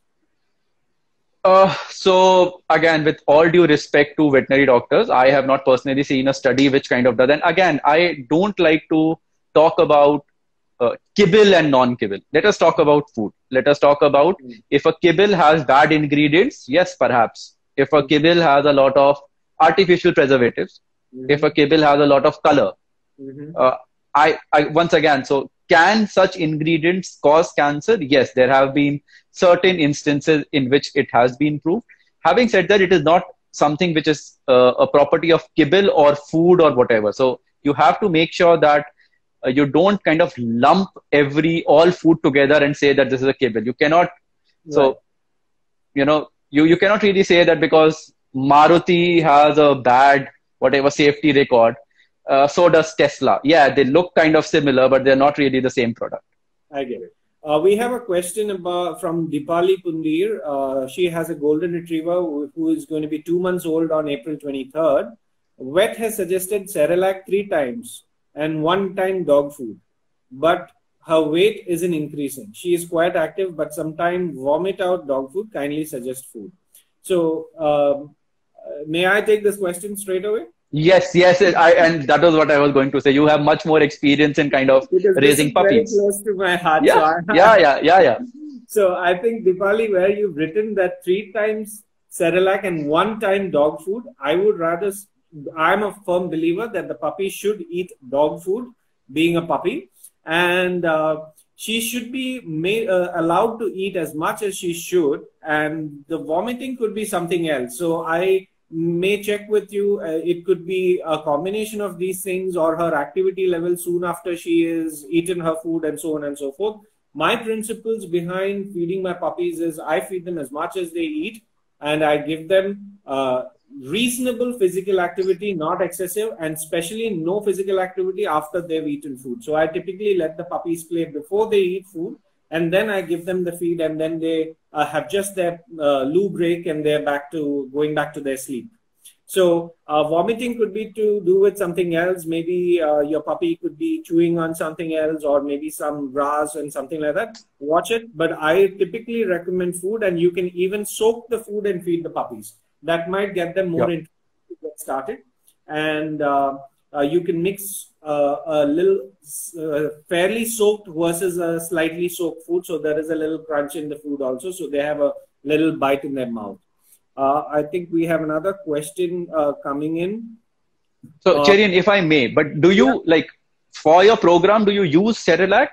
So again, with all due respect to veterinary doctors, I have not personally seen a study which kind of does. And again, I don't like to talk about kibble and non-kibble. Let us talk about food. Let us talk about if a kibble has bad ingredients, yes, perhaps. If a kibble has a lot of artificial preservatives, if a kibble has a lot of color, I once again, so can such ingredients cause cancer? Yes, there have been certain instances in which it has been proved. Having said that, it is not something which is a property of kibble or food or whatever. So you have to make sure that you don't kind of lump all food together and say that this is a kibble. You cannot. Right. So, you cannot really say that because Maruti has a bad whatever safety record. So does Tesla. Yeah, they look kind of similar, but they're not really the same product. I get it. We have a question from Dipali Pundir. She has a golden retriever who is going to be 2 months old on April 23rd. Vet has suggested Cerelac 3 times and 1 time dog food, but her weight isn't increasing. She is quite active, but sometimes vomit out dog food. Kindly suggest food. So, may I take this question straight away? Yes, and that was what I was going to say. You have much more experience in kind of raising puppies. Very close to my heart. Yeah, so yeah. So I think, Dipali, where you've written that 3 times Cerelac and 1 time dog food, I would rather. I'm a firm believer that the puppy should eat dog food, being a puppy, and she should be allowed to eat as much as she should, and the vomiting could be something else. So I may check with you. It could be a combination of these things or her activity level soon after she has eaten her food and so on and so forth. My principles behind feeding my puppies is I feed them as much as they eat and I give them reasonable physical activity, not excessive, and especially no physical activity after they've eaten food. So I typically let the puppies play before they eat food, and then I give them the feed, and then they have just their loo break and they're going back to their sleep. So vomiting could be to do with something else. Maybe your puppy could be chewing on something else, or maybe some grass and something like that. Watch it. But I typically recommend food, and you can even soak the food and feed the puppies. That might get them more interested to get started. And you can mix a little fairly soaked versus a slightly soaked food. So there is a little crunch in the food also. So they have a little bite in their mouth. I think we have another question coming in. So, Cherian, if I may, but do you for your program, do you use Cerelac?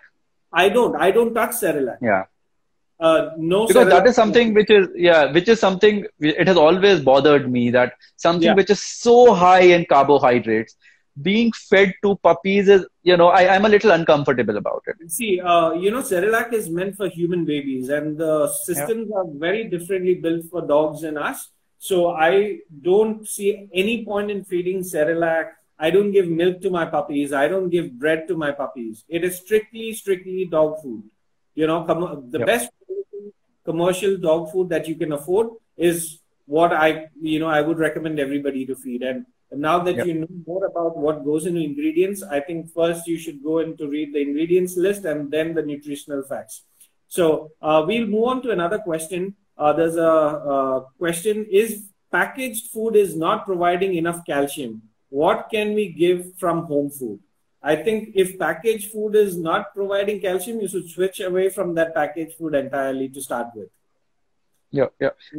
I don't touch Cerelac. Yeah. No, because Cerelac, that is something which is something, it has always bothered me, that something which is so high in carbohydrates being fed to puppies is, I'm a little uncomfortable about it. See, Cerelac is meant for human babies, and the systems are very differently built for dogs and us. So I don't see any point in feeding Cerelac. I don't give milk to my puppies. I don't give bread to my puppies. It is strictly dog food. The best commercial dog food that you can afford is what I would recommend everybody to feed. And now that you know more about what goes into ingredients, I think first you should go in to read the ingredients list and then the nutritional facts. So we'll move on to another question. There's a question: is packaged food is not providing enough calcium? What can we give from home food? I think if packaged food is not providing calcium, you should switch away from that packaged food entirely to start with. Yeah.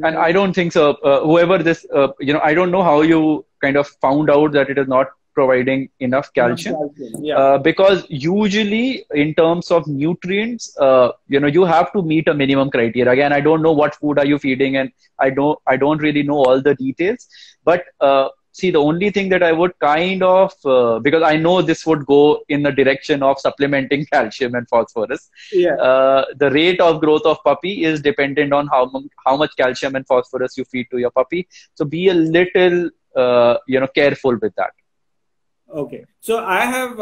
And I don't think so. Whoever this, I don't know how you kind of found out that it is not providing enough calcium. Because usually in terms of nutrients, you have to meet a minimum criteria. Again, I don't know what food are you feeding, and I don't really know all the details. But see, the only thing that I would kind of, because I know this would go in the direction of supplementing calcium and phosphorus. Yeah. The rate of growth of puppy is dependent on how much calcium and phosphorus you feed to your puppy. So be a little, careful with that. Okay. So I have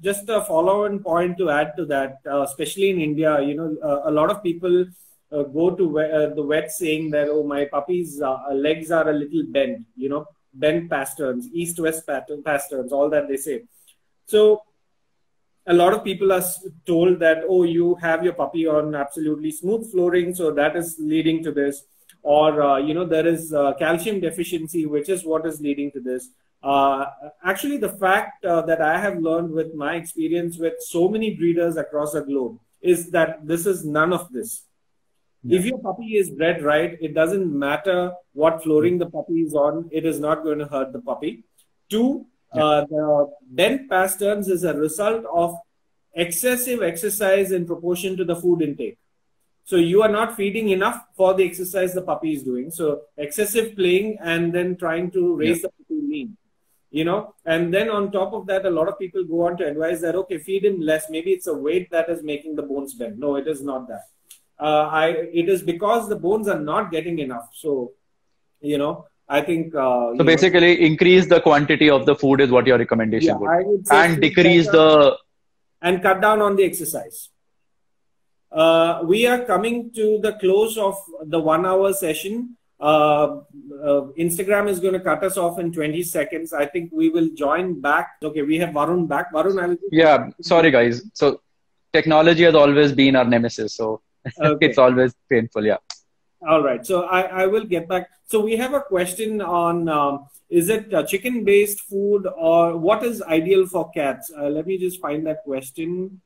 just a follow-on point to add to that, especially in India, a lot of people go to the vet saying that, oh, my puppy's legs are a little bent, bent pasterns, east-west pasterns, all that they say. So a lot of people are told that, oh, you have your puppy on absolutely smooth flooring, so that is leading to this. Or, there is calcium deficiency, which is what is leading to this. Actually, the fact that I have learned with my experience with so many breeders across the globe is that this is none of this. Yeah. If your puppy is bred right, it doesn't matter what flooring the puppy is on, it is not going to hurt the puppy. Two, the bent pasterns is a result of excessive exercise in proportion to the food intake. So you are not feeding enough for the exercise the puppy is doing. So excessive playing and then trying to raise the puppy lean. And then on top of that, a lot of people go on to advise that, okay, feed him less. Maybe it's a weight that is making the bones bend. No, it is not that. It is because the bones are not getting enough. So, I think... so basically, increase the quantity of the food is what your recommendation would. I would say and decrease the... And cut down on the exercise. We are coming to the close of the 1 hour session. Instagram is going to cut us off in 20 seconds. I think we will join back. Okay, we have Varun back. Varun, I will... Yeah, sorry guys. So technology has always been our nemesis. So okay. It's always painful. Yeah. All right. So I will get back. So we have a question on, is it chicken-based food or what is ideal for cats? Let me just find that question.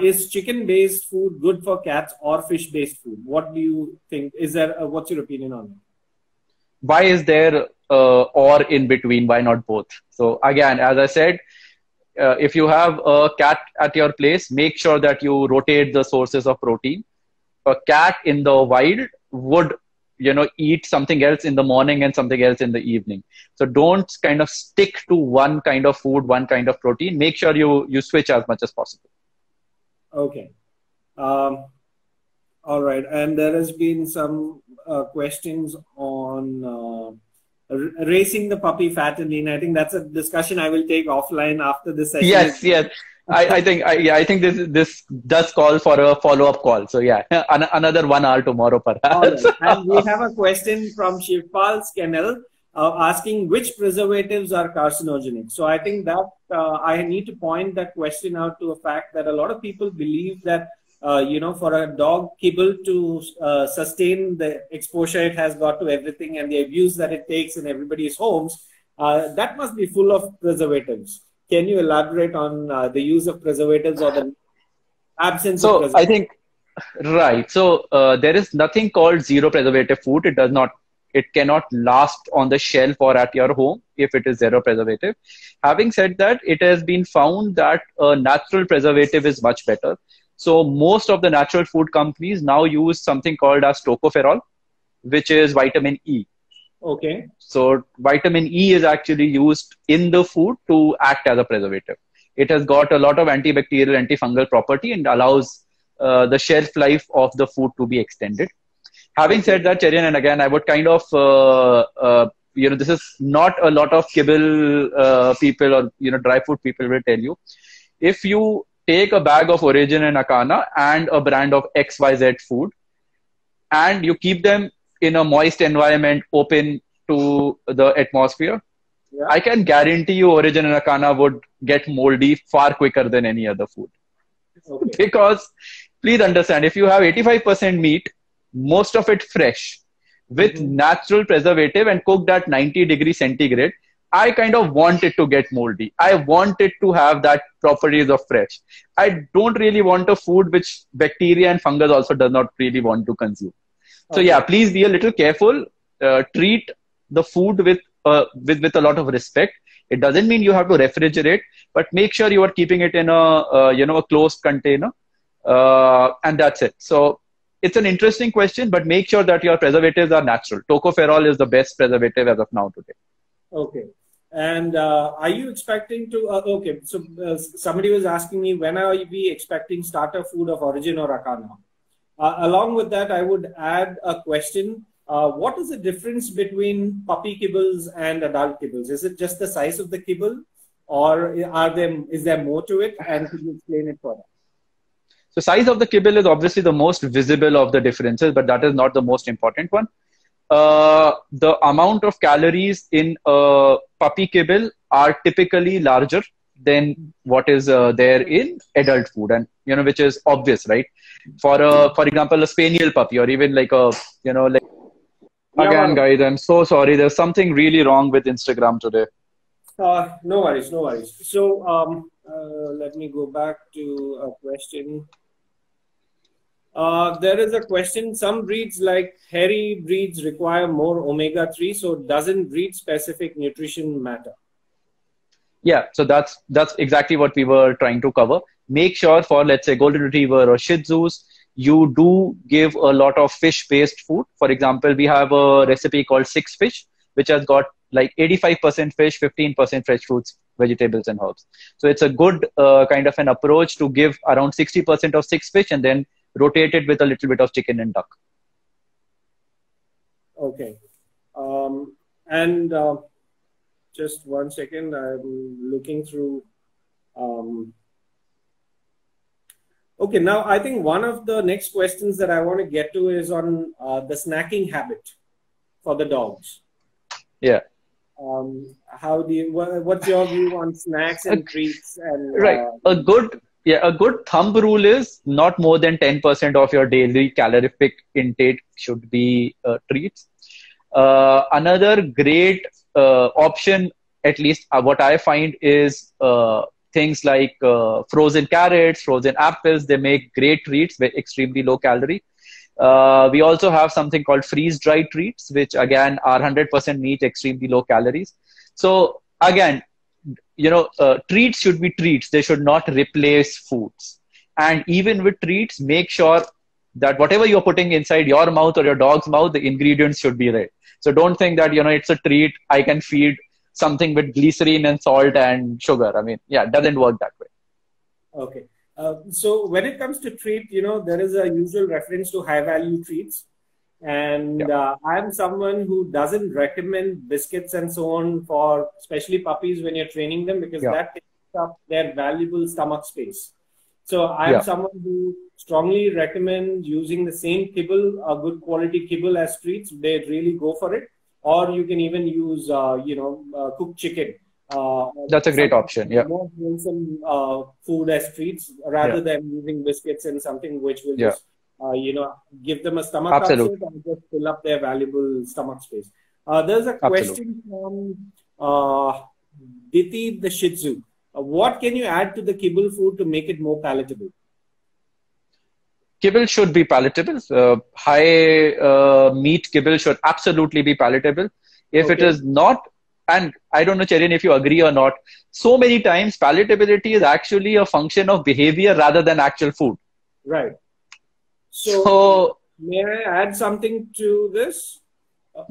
Is chicken-based food good for cats or fish-based food? What do you think? What's your opinion on it? Why is there or in between? Why not both? So again, as I said, if you have a cat at your place, make sure that you rotate the sources of protein. A cat in the wild would, eat something else in the morning and something else in the evening. So don't kind of stick to one kind of food, one kind of protein. Make sure you switch as much as possible. Okay. All right. And there has been some questions on racing the puppy fat and lean. I think that's a discussion I will take offline after this session. Yes. I think this does call for a follow-up call. So yeah, another 1 hour tomorrow perhaps. Right. And we have a question from Shivpal Skennel asking which preservatives are carcinogenic. So I think that I need to point that question out to a fact that a lot of people believe that, for a dog kibble to sustain the exposure it has got to everything and the abuse that it takes in everybody's homes, that must be full of preservatives. Can you elaborate on the use of preservatives or the absence of preservatives? I think, right. So there is nothing called zero preservative food. It cannot last on the shelf or at your home if it is zero preservative. Having said that, it has been found that a natural preservative is much better. So most of the natural food companies now use something called as tocopherol, which is vitamin E. Okay. So vitamin E is actually used in the food to act as a preservative. It has got a lot of antibacterial, antifungal property and allows the shelf life of the food to be extended. Having said that, Cherian, and again, I would kind of, this is not a lot of kibble people or, dry food people will tell you. If you take a bag of Origin and Acana and a brand of XYZ food, and you keep them in a moist environment open to the atmosphere, I can guarantee you Origin and Acana would get moldy far quicker than any other food. Okay. Because please understand, if you have 85% meat, most of it fresh, with natural preservative and cooked at 90 degrees centigrade, I kind of want it to get moldy. I want it to have that properties of fresh. I don't really want a food which bacteria and fungus also does not really want to consume. So yeah, please be a little careful. Treat the food with a lot of respect. It doesn't mean you have to refrigerate, but make sure you are keeping it in a closed container, and that's it. So it's an interesting question, but make sure that your preservatives are natural. Tocopherol is the best preservative as of now today. Okay. And are you expecting to? Okay, so somebody was asking me, when are we expecting starter food of Origin or Akana? Along with that, I would add a question. What is the difference between puppy kibbles and adult kibbles? Is it just the size of the kibble, or is there more to it? And could you explain it further? So size of the kibble is obviously the most visible of the differences, but that is not the most important one. The amount of calories in a puppy kibble are typically larger than what is there in adult food, and which is obvious, right? For example, a spaniel puppy, or even like a like again, guys, I'm so sorry. There's something really wrong with Instagram today. No worries, no worries. So let me go back to a question. There is a question. Some breeds like hairy breeds require more omega-3. So doesn't breed-specific nutrition matter? Yeah, so that's exactly what we were trying to cover. Make sure for, let's say, Golden Retriever or Shih Tzus, you do give a lot of fish-based food. For example, we have a recipe called 6Fish, which has got like 85% fish, 15% fresh fruits, vegetables, and herbs. So it's a good kind of an approach to give around 60% of 6Fish and then rotate it with a little bit of chicken and duck. Okay. Just 1 second, I'm looking through. Okay, now I think one of the next questions that I want to get to is on the snacking habit for the dogs. Yeah. What's your view on snacks and treats? And right. A good thumb rule is not more than 10% of your daily calorific intake should be treats. Another great option, at least what I find, is things like frozen carrots, frozen apples. They make great treats with extremely low calorie. We also have something called freeze-dried treats, which again are 100% meat, extremely low calories. So again, treats should be treats. They should not replace foods. And even with treats, make sure that whatever you're putting inside your mouth or your dog's mouth, the ingredients should be right. So don't think that, it's a treat, I can feed something with glycerin and salt and sugar. I mean, yeah, it doesn't work that way. Okay. So when it comes to treat, there is a usual reference to high value treats. And I'm someone who doesn't recommend biscuits and so on for especially puppies when you're training them, because that takes up their valuable stomach space. So I'm someone who strongly recommend using the same kibble, a good quality kibble as treats. They really go for it. Or you can even use, cooked chicken. That's a great option. Yeah. More wholesome food as treats rather than using biscuits and something which will just give them a stomach upset and just fill up their valuable stomach space. There's a question from Diti the Shih Tzu. What can you add to the kibble food to make it more palatable? Kibble should be palatable. High meat kibble should absolutely be palatable. If it is not, and I don't know, Cherin, if you agree or not, so many times palatability is actually a function of behavior rather than actual food. Right. So may I add something to this?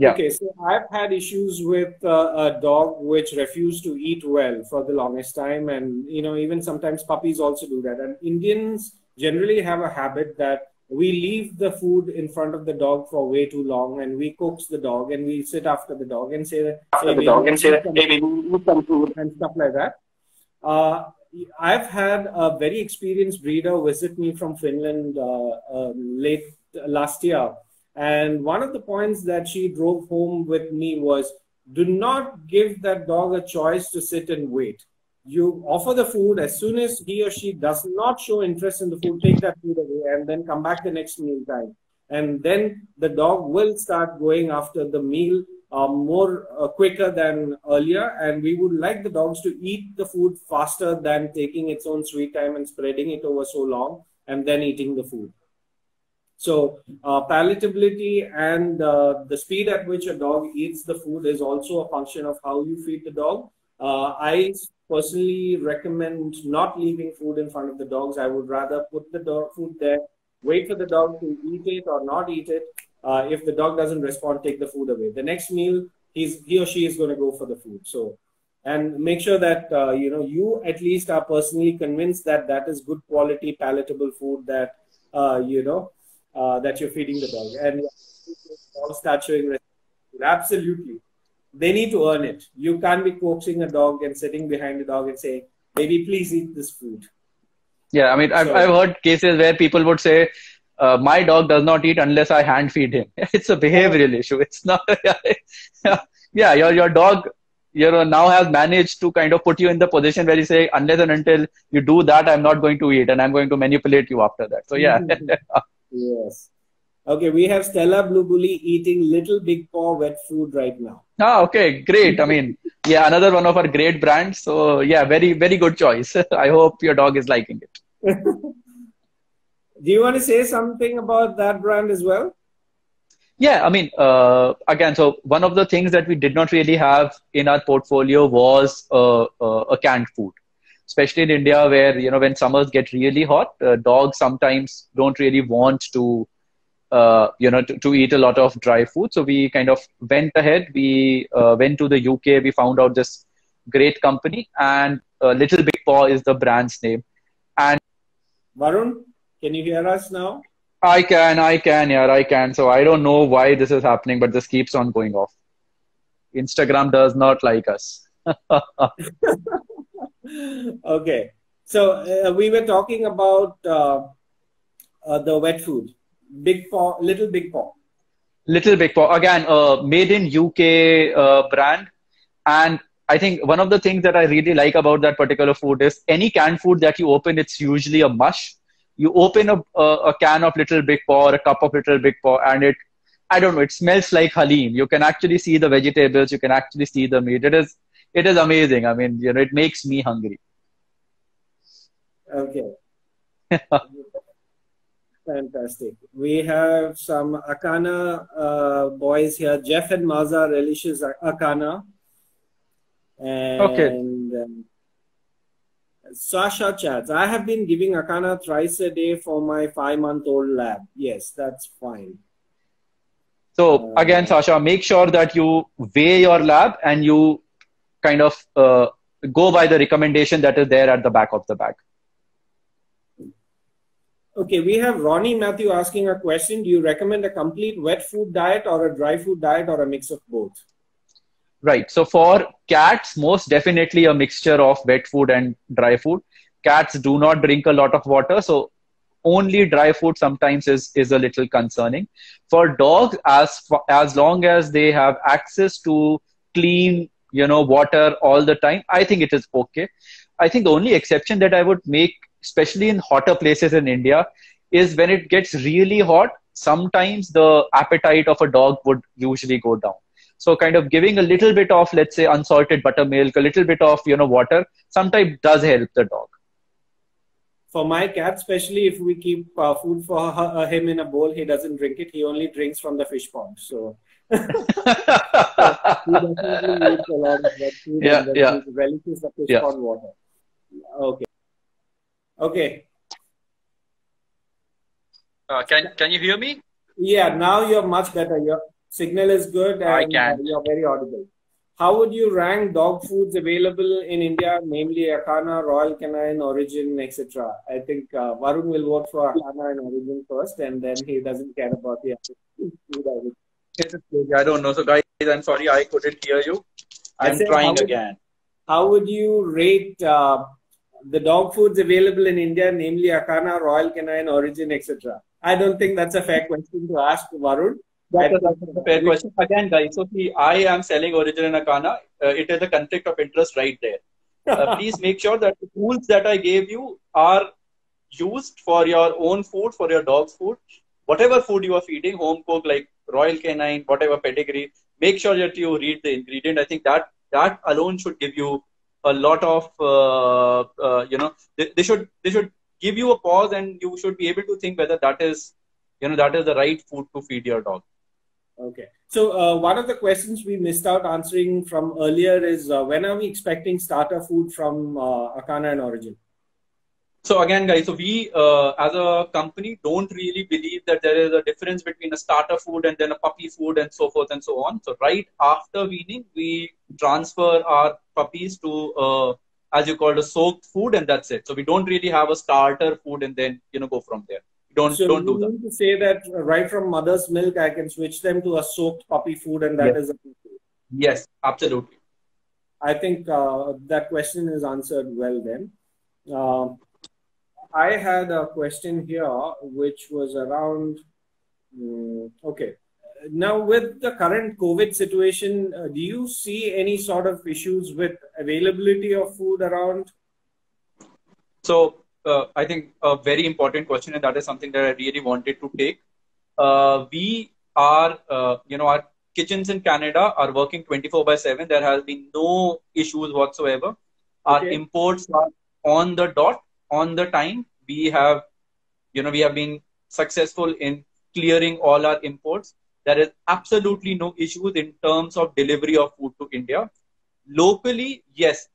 Okay, so I've had issues with a dog which refused to eat well for the longest time. And, even sometimes puppies also do that. And Indians generally have a habit that we leave the food in front of the dog for way too long, and we coax the dog and we sit after the dog and say, hey, baby, eat some food and stuff like that. I've had a very experienced breeder visit me from Finland late last year. And one of the points that she drove home with me was, do not give that dog a choice to sit and wait. You offer the food. As soon as he or she does not show interest in the food, take that food away and then come back the next meal time. And then the dog will start going after the meal quicker than earlier. And we would like the dogs to eat the food faster than taking its own sweet time and spreading it over so long and then eating the food. So palatability and the speed at which a dog eats the food is also a function of how you feed the dog. I personally recommend not leaving food in front of the dogs. I would rather put the dog food there, wait for the dog to eat it or not eat it. If the dog doesn't respond, take the food away. The next meal, he or she is going to go for the food. So, and make sure that you at least are personally convinced that that is good quality, palatable food that that you're feeding the dog. And all start showing absolutely, they need to earn it. You can't be coaxing a dog and sitting behind the dog and saying, "Baby, please eat this food." Yeah, I mean, I've heard cases where people would say, my dog does not eat unless I hand feed him. It's a behavioral issue. It's not. Yeah, your dog, now has managed to kind of put you in the position where you say, unless and until you do that, I'm not going to eat, and I'm going to manipulate you after that. So yeah. Yes. Okay, we have Stella Blue Bully eating Little Big Paw wet food right now. Ah, okay, great. I mean, yeah, another one of our great brands. So yeah, very, very good choice. I hope your dog is liking it. Do you want to say something about that brand as well? Yeah, I mean, again, so one of the things that we did not really have in our portfolio was a canned food, especially in India, where when summers get really hot, dogs sometimes don't really want to to eat a lot of dry food. So we kind of went ahead. We went to the UK. We found out this great company, and Little Big Paw is the brand's name. And Varun, can you hear us now? I can, yeah, I can. So I don't know why this is happening, but this keeps on going off. Instagram does not like us. Okay. So we were talking about the wet food. Big Paw, Little Big Paw. Little Big Paw, again, made in UK brand. And I think one of the things that I really like about that particular food is any canned food that you open, it's usually a mush. You open a can of Little Big Paw or a cup of Little Big Paw, and I don't know, it smells like halim. You can actually see the vegetables. You can actually see the meat. It is amazing. I mean, it makes me hungry. Okay. Fantastic. We have some Acana boys here. Jeff and Maza relishes Acana. And okay. Sasha chats, I have been giving Acana thrice a day for my 5-month-old lab. Yes, that's fine. So again, Sasha, make sure that you weigh your lab and you kind of go by the recommendation that is there at the back of the bag. Okay, we have Ronnie Matthew asking a question. Do you recommend a complete wet food diet or a dry food diet or a mix of both? Right. So for cats, most definitely a mixture of wet food and dry food. Cats do not drink a lot of water. So only dry food sometimes is a little concerning. For dogs, as long as they have access to clean, water all the time, I think it is okay. I think the only exception that I would make, especially in hotter places in India, is when it gets really hot, sometimes the appetite of a dog would usually go down. So kind of giving a little bit of, let's say, unsalted buttermilk, a little bit of, water, sometimes does help the dog. For my cat, especially if we keep food for him in a bowl, he doesn't drink it. He only drinks from the fish pond. So he definitely eats a lot of wet food and relishes the fish pond water. Okay. Okay. Can you hear me? Yeah, now you're much better. Your signal is good and you're very audible. How would you rank dog foods available in India, namely Acana, Royal Canin, Origin, etc.? I think Varun will vote for Acana and Origin first, and then he doesn't care about the other food. I don't know. So guys, I'm sorry I couldn't hear you. I'm trying again. How would you rate the dog foods available in India, namely Acana, Royal Canin, Origin, etc.? I don't think that's a fair question to ask Varun. That's a fair question. Again, guys, so see, I am selling Origin and Acana. It is a conflict of interest right there. Please make sure that the tools that I gave you are used for your own food, for your dog's food. Whatever food you are feeding, home cooked, like Royal Canin, whatever pedigree, make sure that you read the ingredient. I think that alone should give you a lot of, they should give you a pause, and you should be able to think whether that is the right food to feed your dog. Okay. So one of the questions we missed out answering from earlier is when are we expecting starter food from Acana and Origin? So again, guys, so we as a company don't really believe that there is a difference between a starter food and then a puppy food and so forth and so on. So right after weaning, we transfer our puppies to as you call a soaked food, and that's it. So we don't really have a starter food and then go from there. So Don't you do that. mean to say that right from mother's milk, I can switch them to a soaked puppy food, and that Yes. is. Yes, absolutely. I think that question is answered well then. I had a question here which was around. Okay. Now, with the current COVID situation, do you see any sort of issues with availability of food around? So I think a very important question, and that is something that I really wanted to take. We are, our kitchens in Canada are working 24/7. There has been no issues whatsoever. Our imports are on the dot, on the time. We have been successful in clearing all our imports. There is absolutely no issues in terms of delivery of food to India. Locally, yes,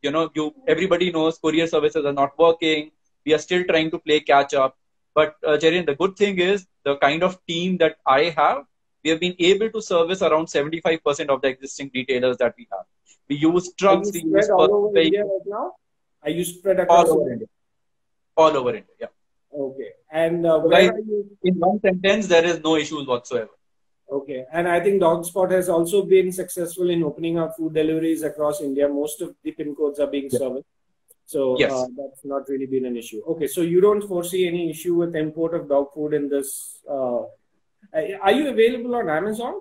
everybody knows courier services are not working. We are still trying to play catch up. But Jerian, the good thing is the kind of team that I have, we have been able to service around 75% of the existing retailers that we have. We use trucks. Are you spread all over India right now? Are you spread across all over India? All over India, yeah. Okay. And where are you? In one sentence, there is no issues whatsoever. Okay. And I think DogSpot has also been successful in opening up food deliveries across India. Most of the PIN codes are being serviced. So that's not really been an issue. Okay. So you don't foresee any issue with import of dog food in this. Are you available on Amazon?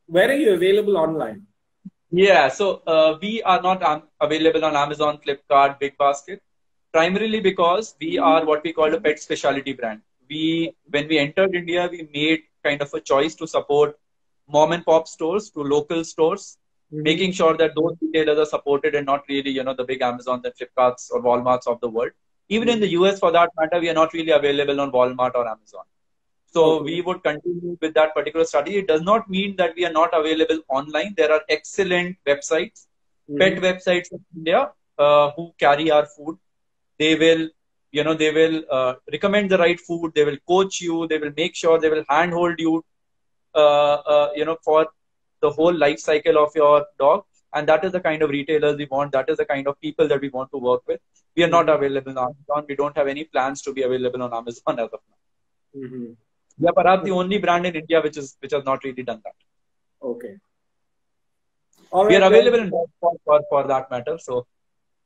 Where are you available online? Yeah. So we are not available on Amazon, Flipkart, Big Basket. Primarily because we are what we call a pet specialty brand. When we entered India, we made kind of a choice to support mom and pop stores to local stores, making sure that those retailers are supported and not really, the big Amazons and Flipkarts or Walmarts of the world. Even in the US, for that matter, we are not really available on Walmart or Amazon. So we would continue with that particular strategy. It does not mean that we are not available online. There are excellent websites, pet websites in India who carry our food. They will recommend the right food. They will coach you. They will make sure they will handhold you, for the whole life cycle of your dog. And that is the kind of retailers we want. That is the kind of people that we want to work with. We are not available on Amazon. We don't have any plans to be available on Amazon as of now. We are perhaps the only brand in India which has not really done that. Okay. We are available in for that matter. So.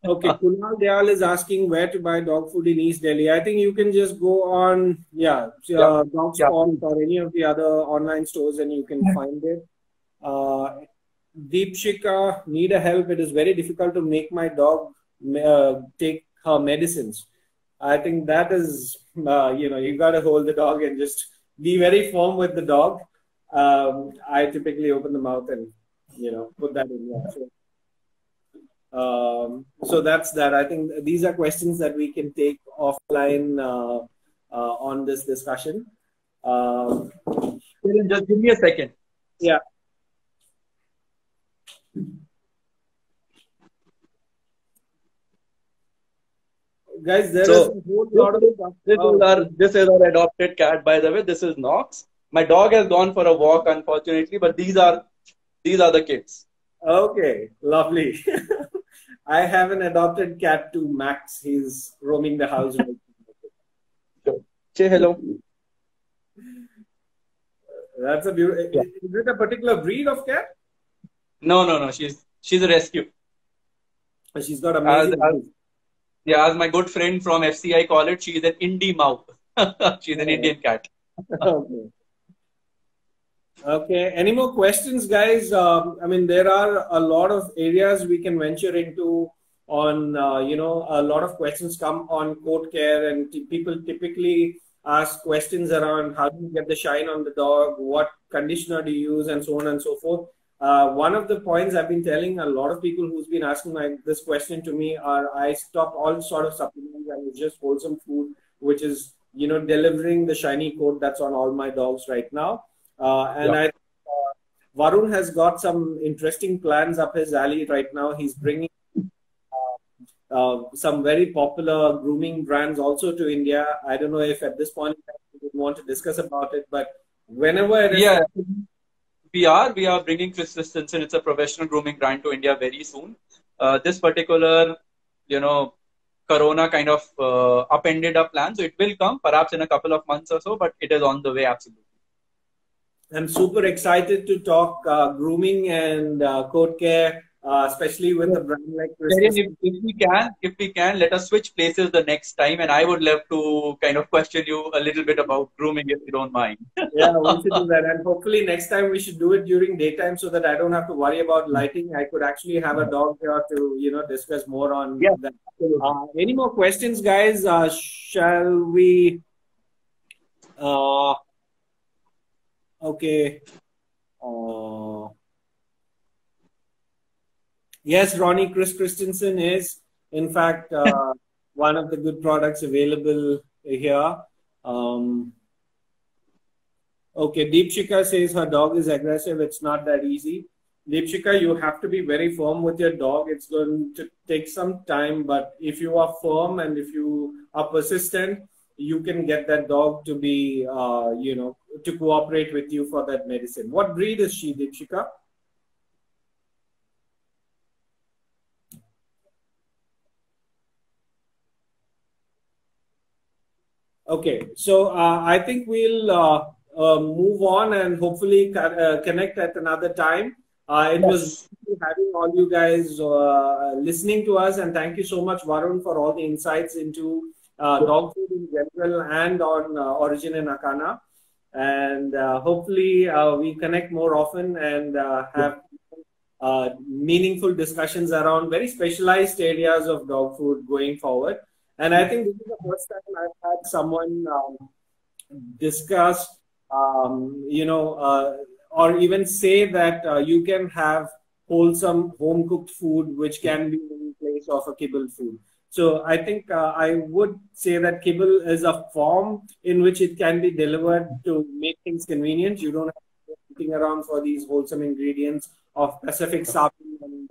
Okay, Kunal Dayal is asking where to buy dog food in East Delhi. I think you can just go on, DogSpot or any of the other online stores and you can find it. Deepshika, need a help. It is very difficult to make my dog take her medicines. I think that is, you got to hold the dog and just be very firm with the dog. I typically open the mouth and, put that in there. So that's that. I think these are questions that we can take offline on this discussion. Just give me a second. Yeah. Guys, there is a whole lot of stuff. This is our adopted cat, by the way. This is Knox. My dog has gone for a walk, unfortunately, but these are the kids. Okay, lovely. I have an adopted cat too, Max. He's roaming the house right now. Say hello. That's a beautiful. Yeah. Is it a particular breed of cat? No. She's a rescue. She's got amazing. As my good friend from FCI call it, she's an indie mouse. She's an Indian cat. Okay. Any more questions, guys? There are a lot of areas we can venture into on, a lot of questions come on coat care and people typically ask questions around how do you get the shine on the dog, what conditioner do you use, and so on and so forth. One of the points I've been telling a lot of people who's been asking this question to me are I stop all sort of supplements and it's just wholesome food, which is, delivering the shiny coat that's on all my dogs right now. Varun has got some interesting plans up his alley right now. He's bringing some very popular grooming brands also to India. I don't know if at this point you would want to discuss about it, but whenever it is. Yeah, we are bringing Chris Christensen. It's a professional grooming brand to India very soon. This particular, Corona kind of upended our plan, so it will come perhaps in a couple of months or so, but it is on the way absolutely. I'm super excited to talk grooming and coat care, especially with a brand like Christmas. If we can, let us switch places the next time, and I would love to kind of question you a little bit about grooming, if you don't mind. Yeah, we should do that, and hopefully next time we should do it during daytime so that I don't have to worry about lighting. I could actually have a dog here to discuss more on that. Any more questions, guys? Shall we? Okay. Yes, Ronnie, Chris Christensen is, in fact, one of the good products available here. Okay, Deepshika says her dog is aggressive. It's not that easy. Deepshika, you have to be very firm with your dog. It's going to take some time, but if you are firm and if you are persistent, you can get that dog to be, to cooperate with you for that medicine. What breed is she, Deepshika? Okay, so I think we'll move on and hopefully connect at another time. It was having all you guys listening to us, and thank you so much, Varun, for all the insights into dog food in general and on Origin and Akana. And hopefully we connect more often and have meaningful discussions around very specialized areas of dog food going forward. And I think this is the first time I've had someone discuss, or even say that you can have wholesome home-cooked food which can be in place of a kibble food. So I think I would say that kibble is a form in which it can be delivered to make things convenient. You don't have to be looking around for these wholesome ingredients of Pacific sapi and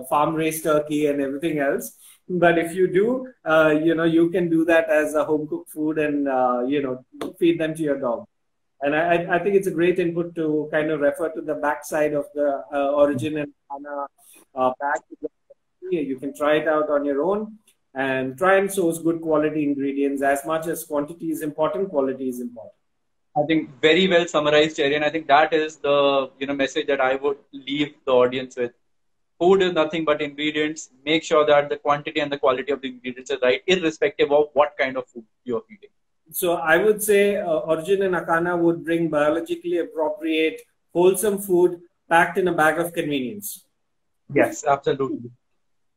farm-raised turkey and everything else. But if you do, you can do that as a home-cooked food and, feed them to your dog. And I think it's a great input to kind of refer to the backside of the Origin and Akana pack. You can try it out on your own and try and source good quality ingredients. As much as quantity is important, quality is important. I think very well summarized, Jerry, and I think that is the message that I would leave the audience with. Food is nothing but ingredients. Make sure that the quantity and the quality of the ingredients is right, irrespective of what kind of food you are eating. So I would say Origin and Akana would bring biologically appropriate, wholesome food packed in a bag of convenience. Yes, absolutely.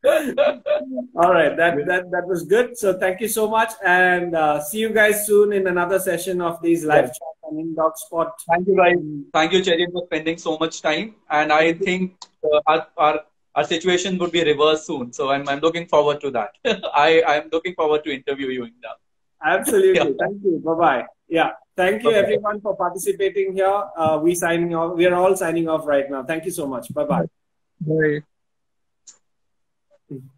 All right, that was good. So thank you so much, and see you guys soon in another session of these live chats on InDogSpot. Thank you, guys. Thank you, Cherry, for spending so much time. And I think our situation would be reversed soon. So I'm looking forward to that. I'm looking forward to interviewing now. Absolutely. Yeah. Thank you. Bye-bye. Yeah. Thank you everyone for participating here. We are all signing off right now. Thank you so much. Bye-bye. Bye. Mm-hmm.